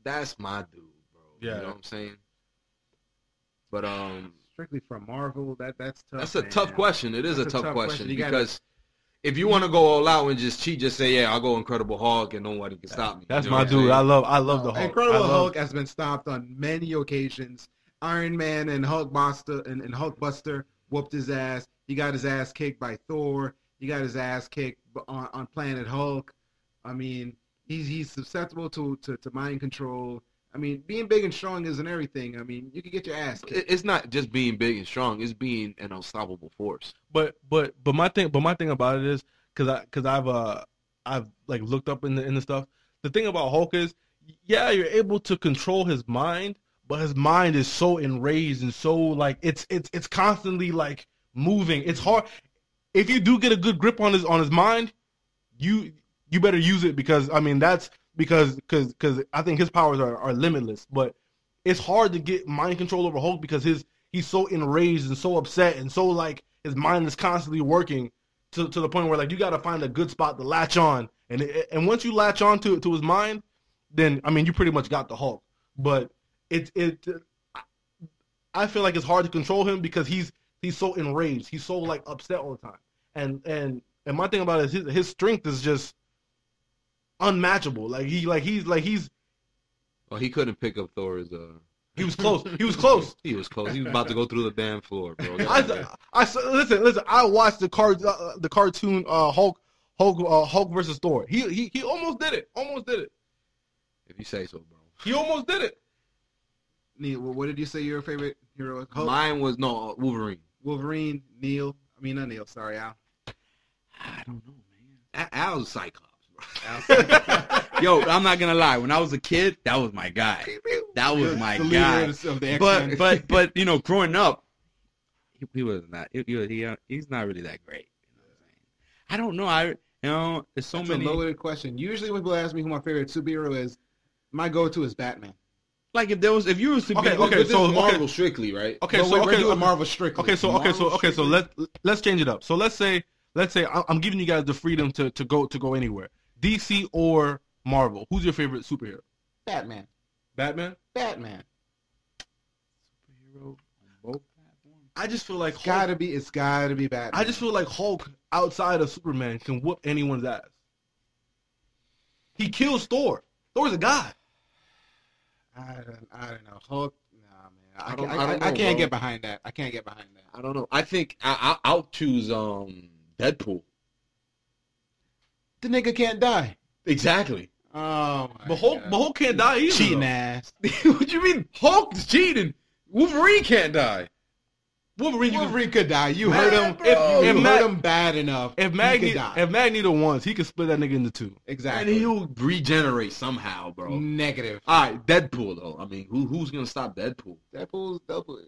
that's my dude, bro. Yeah. You know what I'm saying? But Strictly from Marvel, that's tough. that's a man. tough question. It is That's a tough question You gotta- because if you want to go all out and just cheat, just say, yeah, I'll go Incredible Hulk and nobody can stop me. That's You know my what I'm dude. saying? I love the Hulk. Incredible I love- Hulk has been stopped on many occasions. Iron Man and Hulkbuster and Hulkbuster whooped his ass. He got his ass kicked by Thor. He got his ass kicked on Planet Hulk. I mean, he's susceptible to mind control. I mean, being big and strong isn't everything. I mean, you can get your ass kicked. It's not just being big and strong; it's being an unstoppable force. But my thing about it is because I've like looked up in the stuff. The thing about Hulk is, yeah, you're able to control his mind, but his mind is so enraged and so like it's constantly like moving. It's hard. If you do get a good grip on his mind, you better use it because I mean that's because I think his powers are limitless. But it's hard to get mind control over Hulk because he's so enraged and so upset and so like his mind is constantly working to the point where like you got to find a good spot to latch on, and once you latch on to his mind, then I mean you pretty much got the Hulk. But I feel like it's hard to control him because he's so enraged, he's so like upset all the time, and my thing about it is his strength is just unmatchable. He's Well, he couldn't pick up Thor's. he was close. He was close. He was close. He was about to go through the damn floor, bro. Listen. I watched the cartoon Hulk versus Thor. He almost did it. If you say so, bro. He almost did it. Neil, what did you say your favorite hero is? Hulk? Mine was Wolverine. Wolverine, Neil. I mean, not Neil. Sorry, Al. I don't know, man. Al's Cyclops, bro. Yo, I'm not gonna lie. When I was a kid, that was my guy. That was my The leader guy. of the X-Men. But you know, growing up, he was not. He's not really that great. You know what I'm saying? I don't know. There's so That's many. a loaded question. Usually when people ask me who my favorite superhero is, my go-to is Batman. Like if you was to be Okay, But this so is Marvel strictly, right? Okay, No, so we're doing Marvel strictly. Okay, so let's change it up. So let's say I'm giving you guys the freedom to go anywhere. DC or Marvel. Who's your favorite superhero? Batman. Batman? Batman. superhero on both platforms. I just feel like It's Hulk, gotta be Batman. I just feel like Hulk outside of Superman can whoop anyone's ass. He kills Thor. Thor's a god. I don't know. Hulk. Nah, man. I don't I know, can't bro. get behind that. I can't get behind that. I don't know. I think I'll choose Deadpool. The nigga can't die. Exactly. Oh my But Hulk can't die either. cheating though. ass. What you mean? Hulk's cheating. Wolverine can't die. Wolverine could die. You Man, hurt him. bro. If you If hurt him bad enough, If he could die. Magneto wants, he can split that nigga into two. And Exactly. he'll regenerate somehow, bro. Negative. All right, Deadpool though. I mean, who's gonna stop Deadpool? Deadpool's.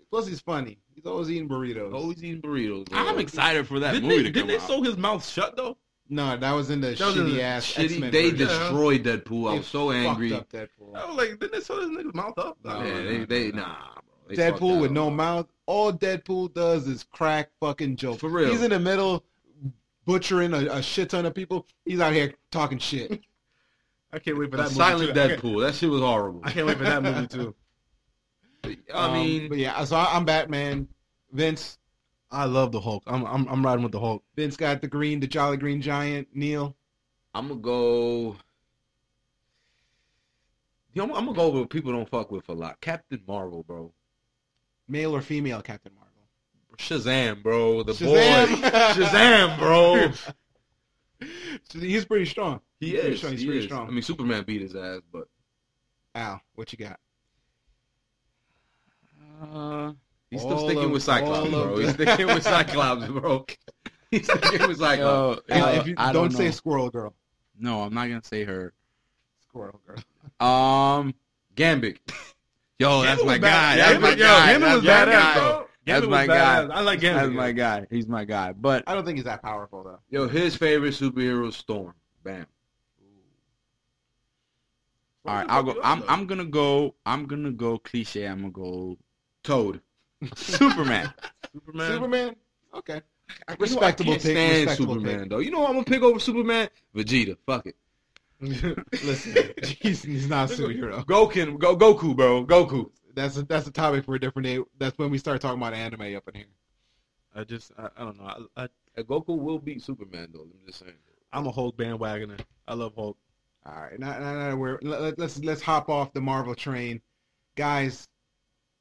Plus he's funny. He's always eating burritos. Always eating burritos. Bro. I'm excited for that Didn't movie they, to didn't come they out. sew his mouth shut though? No, that was in the That was in shitty the ass Shitty. X-Men They version. destroyed Deadpool. I was so They angry. fucked up Deadpool. I was like, didn't they sew this nigga's mouth up? No. Yeah, they nah, bro. They fucked Deadpool that with up. no mouth. All Deadpool does is crack fucking jokes. For real. He's in the middle butchering a shit ton of people. He's out here talking shit. I can't wait for A that movie silent too. Deadpool. That shit was horrible. I can't wait for that movie too. I mean, but yeah, so I'm Batman. Vince I love the Hulk. I'm riding with the Hulk. Vince got the Jolly Green Giant. Neil. I'm gonna go. I'm gonna go with people don't fuck with a lot. Captain Marvel, bro. Male or female Captain Marvel? Shazam, bro. The Shazam. boy. Shazam, bro. He's pretty strong. He He's pretty is. strong. He's He pretty is. strong. I mean, Superman beat his ass, but Al, what you got? he's still All sticking of- with Cyclops, all of bro. the- He's sticking with Cyclops, bro. He's sticking with Cyclops. If you I don't say know. Squirrel Girl. No, I'm not gonna say her. Squirrel Girl. Gambit. Yo, that's my guy. Gambit That's my guy. Gambit was That's my badass, guy. bro. That's Gambit my was guy. badass. I like Gambit. That's my guy. He's my guy. But I don't think he's that powerful though. Yo, his favorite superhero is Storm. Bam. all right, I'll go. I'm gonna go cliche. I'm gonna go Toad. Superman. Superman? Okay. Respectable pick. Stand Respectable Superman pick. though. You know what I'm gonna pick over Superman? Vegeta. Fuck it. Listen, he's not a superhero. Goku, bro. Goku. That's a topic for a different day. That's when we start talking about anime up in here. I don't know. Goku will beat Superman though. I'm just saying. I'm a Hulk bandwagoner. I love Hulk. All right, let's hop off the Marvel train, guys.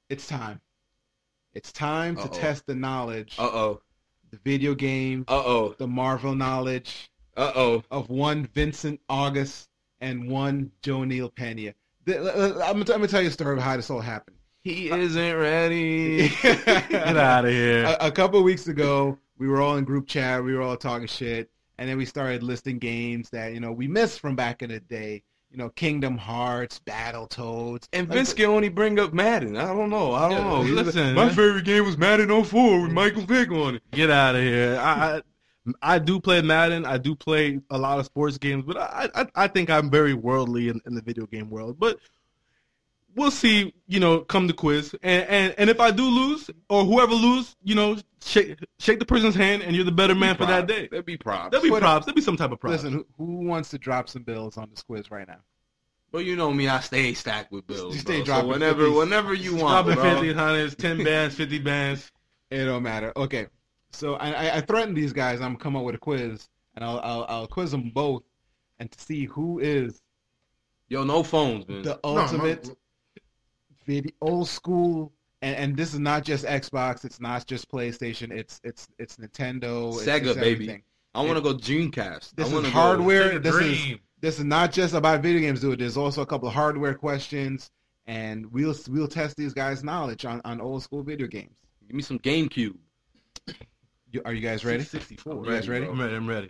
It's time. It's time to Uh-oh. test the knowledge, Uh-oh. the video game, Uh-oh. the Marvel knowledge Uh-oh. of one Vincent August and one Joe Neil Pena. I'm gonna tell you a story of how this all happened. He isn't ready. Get out of here. A couple of weeks ago, we were all in group chat. We were all talking shit, and then we started listing games that we missed from back in the day. Kingdom Hearts, Battletoads. And Vince can only bring up Madden. I don't know. Listen, My favorite game was Madden 04 with Michael Vick on it. Get out of here. I do play Madden. I do play a lot of sports games, but I think I'm very worldly in the video game world. But we'll see, come the quiz. And if I do lose, or whoever lose, shake the person's hand, and you're the better man for that day. That'd be props. There'll be props. There'll be some type of props. Listen, who wants to drop some bills on this quiz right now? But you know me, I stay stacked with bills. You stay bro. dropping So whenever you want, Dropping bro. 50, 100s, 10 bands, 50 bands. It don't matter. Okay, so I threatened these guys. I'm gonna come up with a quiz, and I'll quiz them both, and to see who is Yo, no phones, man. the ultimate video, old school. And this is not just Xbox. It's not just PlayStation. It's Nintendo. Sega, it's baby. everything. I want to go Dreamcast. This I wanna is go- hardware. Dream. This is not just about video games, dude. There's also a couple of hardware questions, and we'll test these guys' knowledge on old school video games. Give me some GameCube. Are you guys ready? 64. You guys ready? I'm ready.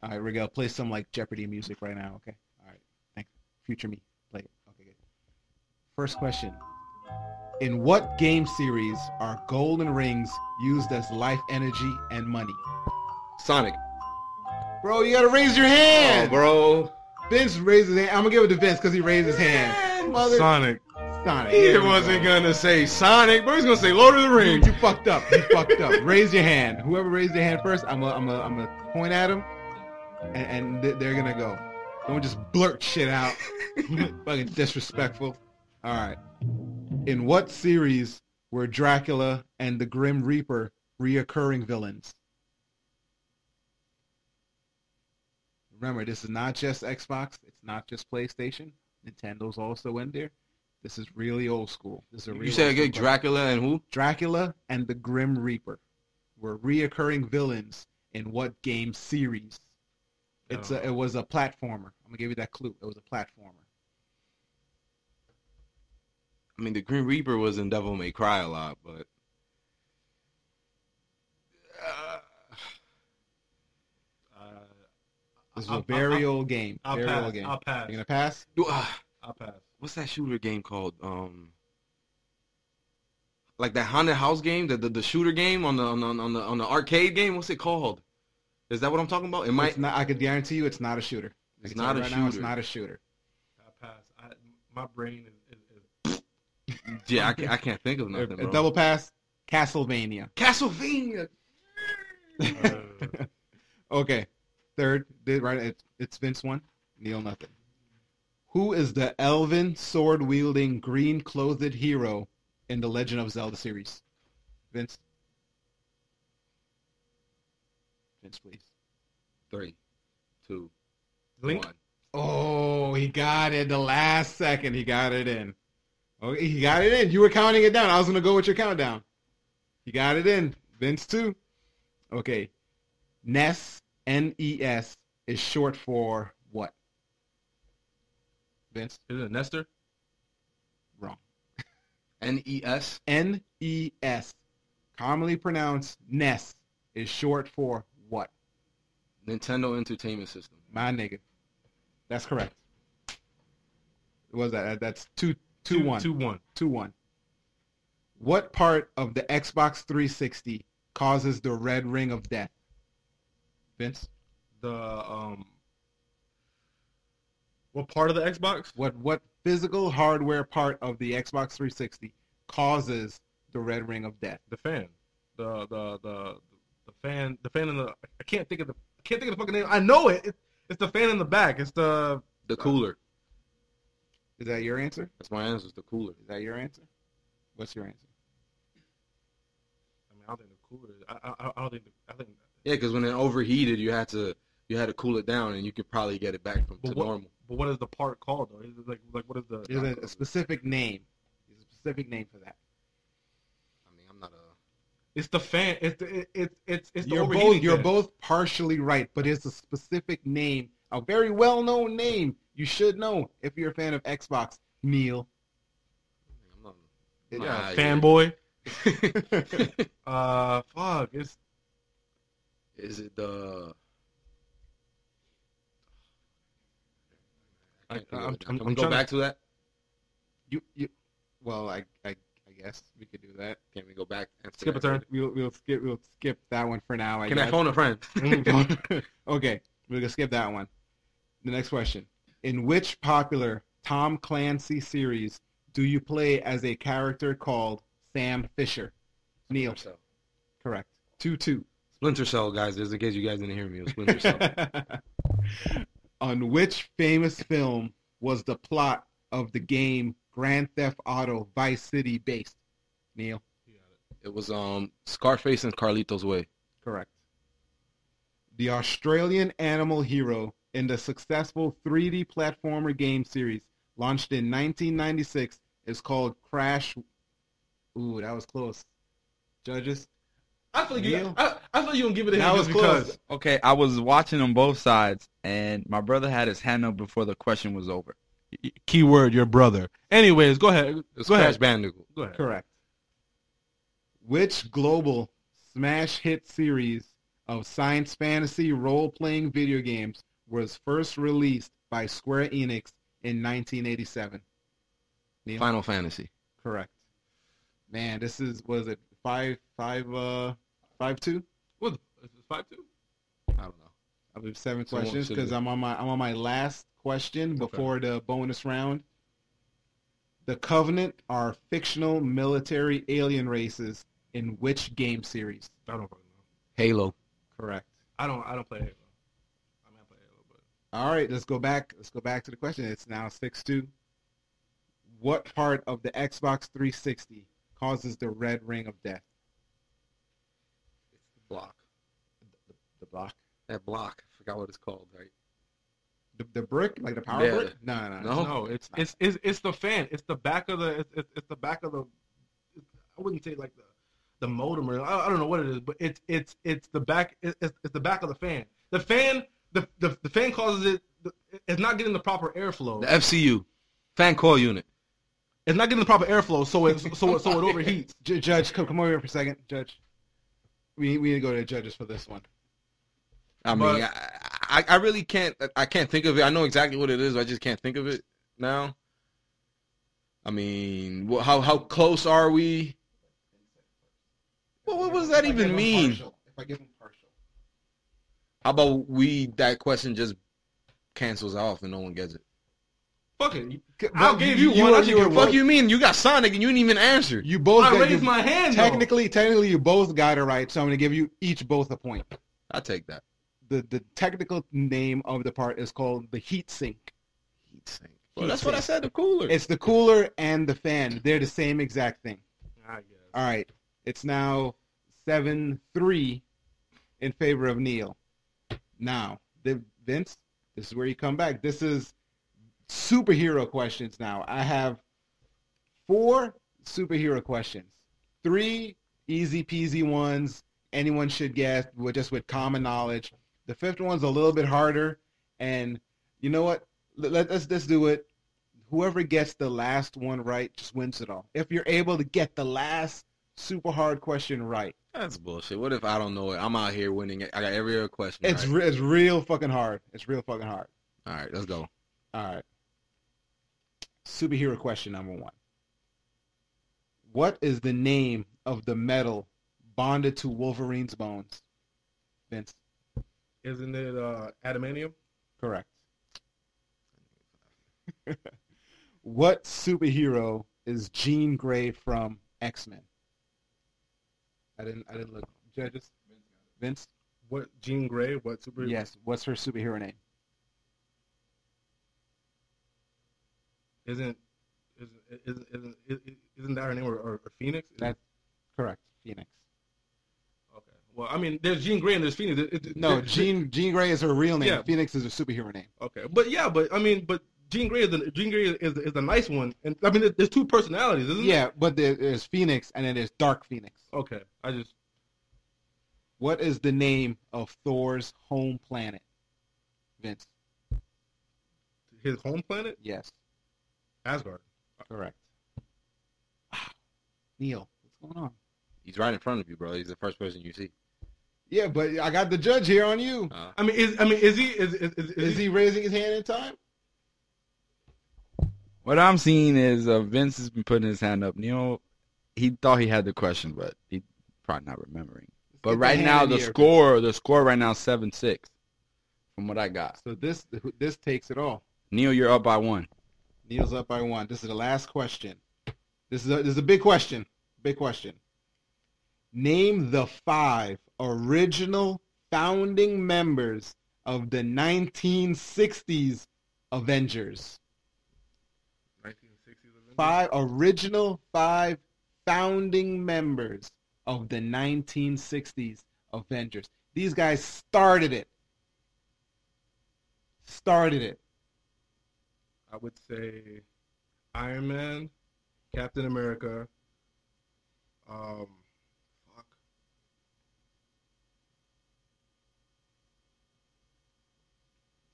All right, Regel, play some like Jeopardy music right now. Okay. All right. Thanks. Future me, play it. Okay. Good. First question: in what game series are golden rings used as life energy and money? Sonic. Bro, you gotta raise your hand. Oh, bro. Vince raised his hand. I'm gonna give it to Vince because he raised his hand. Mother Sonic. Sonic. He There we wasn't go. gonna say Sonic, bro. He's gonna say Lord of the Rings. You fucked up. You fucked up. Raise your hand. Whoever raised their hand first, I'm gonna point at them, and they're gonna go. Don't just blurt shit out. Fucking disrespectful. All right. In what series were Dracula and the Grim Reaper reoccurring villains? Remember, this is not just Xbox. It's not just PlayStation. Nintendo's also in there. This is really old school. This is a real You said old school again, Dracula and who? Dracula and the Grim Reaper were reoccurring villains in what game series? It was a platformer. I'm gonna give you that clue. It was a platformer. I mean, the Grim Reaper was in Devil May Cry a lot, but This is a very old game. I'll Very pass. old game. I'll pass. You gonna pass? I'll pass. what's that shooter game called? Like that haunted house game, the shooter game on the arcade game. What's it called? Is that what I'm talking about? It might. It's not, I could guarantee you, it's not a shooter. It's I can not tell a you right now, it's shooter. not a shooter. I'll pass. My brain is Yeah, I can't think of nothing, A bro. double pass. Castlevania. Castlevania. Okay. Third, right? It's Vince one. Neil nothing. Who is the elven sword-wielding green-clothed hero in the Legend of Zelda series? Vince. Vince, please. 3, 2, Link? 1. Oh, he got it the last second. He got it in. Oh, he got it in. You were counting it down. I was going to go with your countdown. He got it in. Vince, too. Okay. Ness NES is short for what? Vince? Is it Nestor? Wrong. NES. NES, commonly pronounced NES, is short for what? Nintendo Entertainment System. My nigga. That's correct. What was that? That's 2-1. 2-1. 2-1. What part of the Xbox 360 causes the red ring of death? Vince? What part of the Xbox? What physical hardware part of the Xbox 360 causes the red ring of death? The fan. The fan. The fan in the. I can't think of the fucking name. I know it. It's the fan in the back. It's the cooler. Is that your answer? That's my answer. It's the cooler. Is that your answer? What's your answer? I mean, I don't think the cooler. I don't think. I think. Yeah, because when it overheated, you had to cool it down, and you could probably get it back to normal. But what is the part called though? Is it like what is the? There's a specific name. There's a specific name for that. I mean, I'm not a. It's the fan. It's the You're overheating both partially right, but it's a specific name, a very well-known name. You should know if you're a fan of Xbox. Neil. I'm not Yeah, fanboy. Fuck. It's. Is it the? I'm Can we trying go to- back to that? You. Well, I guess we could do that. Can we go back? And Skip a turn. We'll skip that one for now. Can I phone a friend? Okay, we're gonna skip that one. The next question: in which popular Tom Clancy series do you play as a character called Sam Fisher? Neil. Splinter Cell. Correct. 2-2. Splinter Cell, guys. Just in case you guys didn't hear me, it was Splinter Cell. On which famous film was the plot of the game Grand Theft Auto Vice City based? Neil. It was Scarface and Carlito's Way. Correct. The Australian animal hero in the successful 3D platformer game series launched in 1996 is called Crash. Ooh, that was close. Judges? I feel you. Neil? I feel you gonna give it a That hint was just close. because. Okay, I was watching on both sides, and my brother had his hand up before the question was over. Keyword: your brother. Anyways, go ahead. It's Go Crash ahead. Bandicoot. Go ahead. Correct. Which global smash hit series of science fantasy role-playing video games was first released by Square Enix in 1987? Neil? Final Fantasy. Correct. Man, this was it 5-2? What? Is it 5-2? I don't know. I believe 7 So what questions should it because be? I'm on my last question before the bonus round. The Covenant are fictional military alien races in which game series? I don't fucking know. Halo. Correct. I don't play Halo. I mean, I play Halo, but All right, let's go back to the question. It's now 6-2. What part of the Xbox 360 causes the red ring of death? It's the block. The block. That block. I forgot what it's called, right? The brick, like the power Yeah. brick? No. no, it's the fan. It's the back of the. It's the back of the. I wouldn't say like the modem or I don't know what it is, but it's the back. It's the back of the fan. The fan. The fan causes it. It's not getting the proper airflow. The FCU. Fan coil unit. It's not getting the proper airflow, so it overheats. Judge, come over here for a second. Judge, we need to go to the judges for this one. I mean, I really can't. I can't think of it. I know exactly what it is. I just can't think of it now. I mean, how close are we? Well, what does that even mean? If I give them partial. How about that question just cancels off and no one gets it? Fuck it. Well, I gave you one. I should get Fuck one. you mean? You got Sonic and you didn't even answer. You both I got, raised my hand. though. technically, you both got it right. So I'm going to give you each both a point. I'll take that. The technical name of the part is called the heat sink. Heat sink. Well, that's what I said. The cooler. It's the cooler and the fan. They're the same exact thing. I guess. All right. It's now 7-3 in favor of Neil. Now, Vince, this is where you come back. This is superhero questions now. I have 4 superhero questions. 3 easy peasy ones anyone should guess just with common knowledge. The fifth one's a little bit harder, and you know what? Let's do it. Whoever gets the last one right just wins it all. If you're able to get the last super hard question right, That's bullshit. What if I don't know it? I'm out here winning it. I got every other question it's right. it's real fucking hard. It's real fucking hard. All right, let's go. All right. Superhero question number 1. What is the name of the metal bonded to Wolverine's bones? Vince. Isn't it adamantium? Correct. What superhero is Jean Grey from X-Men? I didn't look. Judges. Vince. What Jean Grey? What superhero? Yes. What's her superhero name? Isn't that her name or Phoenix? That's correct. Phoenix. Okay. Well, I mean, there's Jean Grey and there's Phoenix. No, Jean Grey is her real name. Yeah. Phoenix is her superhero name. Okay, but Jean Grey is the nice one, and I mean, there's two personalities, isn't Yeah, but there's Phoenix and then there's Dark Phoenix. there? Okay, What is the name of Thor's home planet? Vince. his home planet, Yes. Asgard. Correct. Wow. Neil, what's going on? He's right in front of you, bro. He's the first person you see. Yeah, but I got the judge here on you. Is Is he raising his hand in time? What I'm seeing is Vince has been putting his hand up. Neil, he thought he had the question, but he probably not remembering. But Get right the now, hand in the here. score right now is 7-6, from what I got. So this takes it all. Neil, you're up by 1. Neil's up by 1. This is the last question. This is a big question. Big question. Name the 5 original founding members of the 1960s Avengers. 1960s? 5 founding members of the 1960s Avengers. These guys started it. I would say Iron Man, Captain America. Fuck.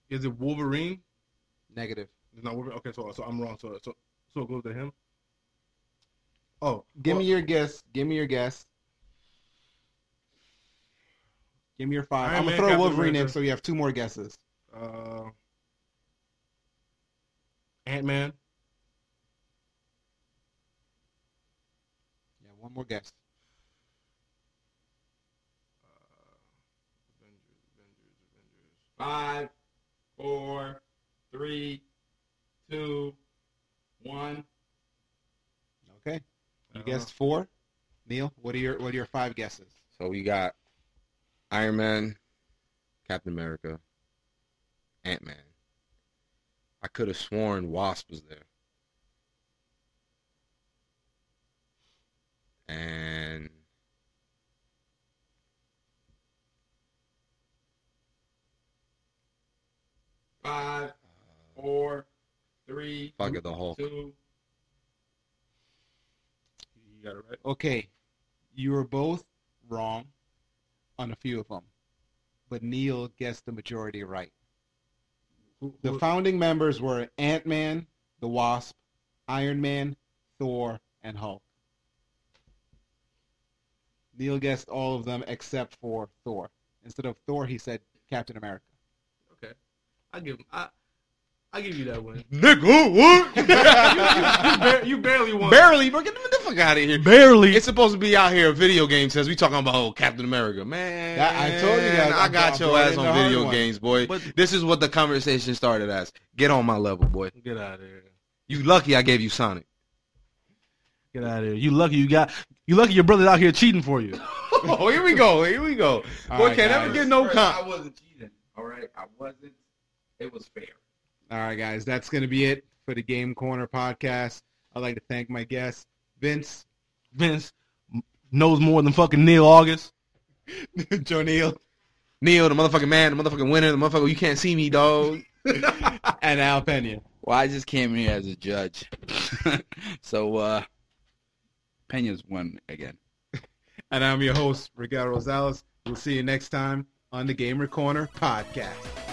Is it Wolverine? Negative. It's not Wolverine. Okay, so I'm wrong. So it goes to him. Oh, Give me your guess. Give me your 5. Iron I'm Man, going to throw Captain Wolverine in America. so you have 2 more guesses. Ant-Man. Yeah, 1 more guess. Avengers. 5, 4, 3, 2, 1. Okay. You guessed 4. Neil, what are your 5 guesses? So we got Iron Man, Captain America, Ant-Man. I could have sworn Wasp was there. And Five, 4, 3, fuck it, the Hulk. 2. You got it right. Okay. You were both wrong on a few of them. But Neil guessed the majority right. The founding members were Ant-Man, the Wasp, Iron Man, Thor, and Hulk. Neil guessed all of them except for Thor. Instead of Thor, he said Captain America. Okay, I give you that one. Nigga, what? You barely won. Barely, bro. Get the fuck out of here. Barely. It's supposed to be out here. A video game says we talking about Captain America, man. I told you guys, I got I your brought ass in on the hard video one. games, boy. But- This is what the conversation started as. Get on my level, boy. Get out of here. You lucky I gave you Sonic. Get out of here. You lucky your brother's out here cheating for you. Oh, here we go. All Boy, right, can't never guys. get no comp. I wasn't cheating. All right, I wasn't. It was fair. All right, guys, that's going to be it for the Game Corner podcast. I'd like to thank my guests, Vince, Knows more than fucking Neil August. Joe Neal, Neil, the motherfucking man, the motherfucking winner, the motherfucker, you can't see me, dog. and Al Pena. Well, I just came here as a judge. So, Pena's won again. And I'm your host, Regel Rosales. We'll see you next time on the Gamer Corner podcast.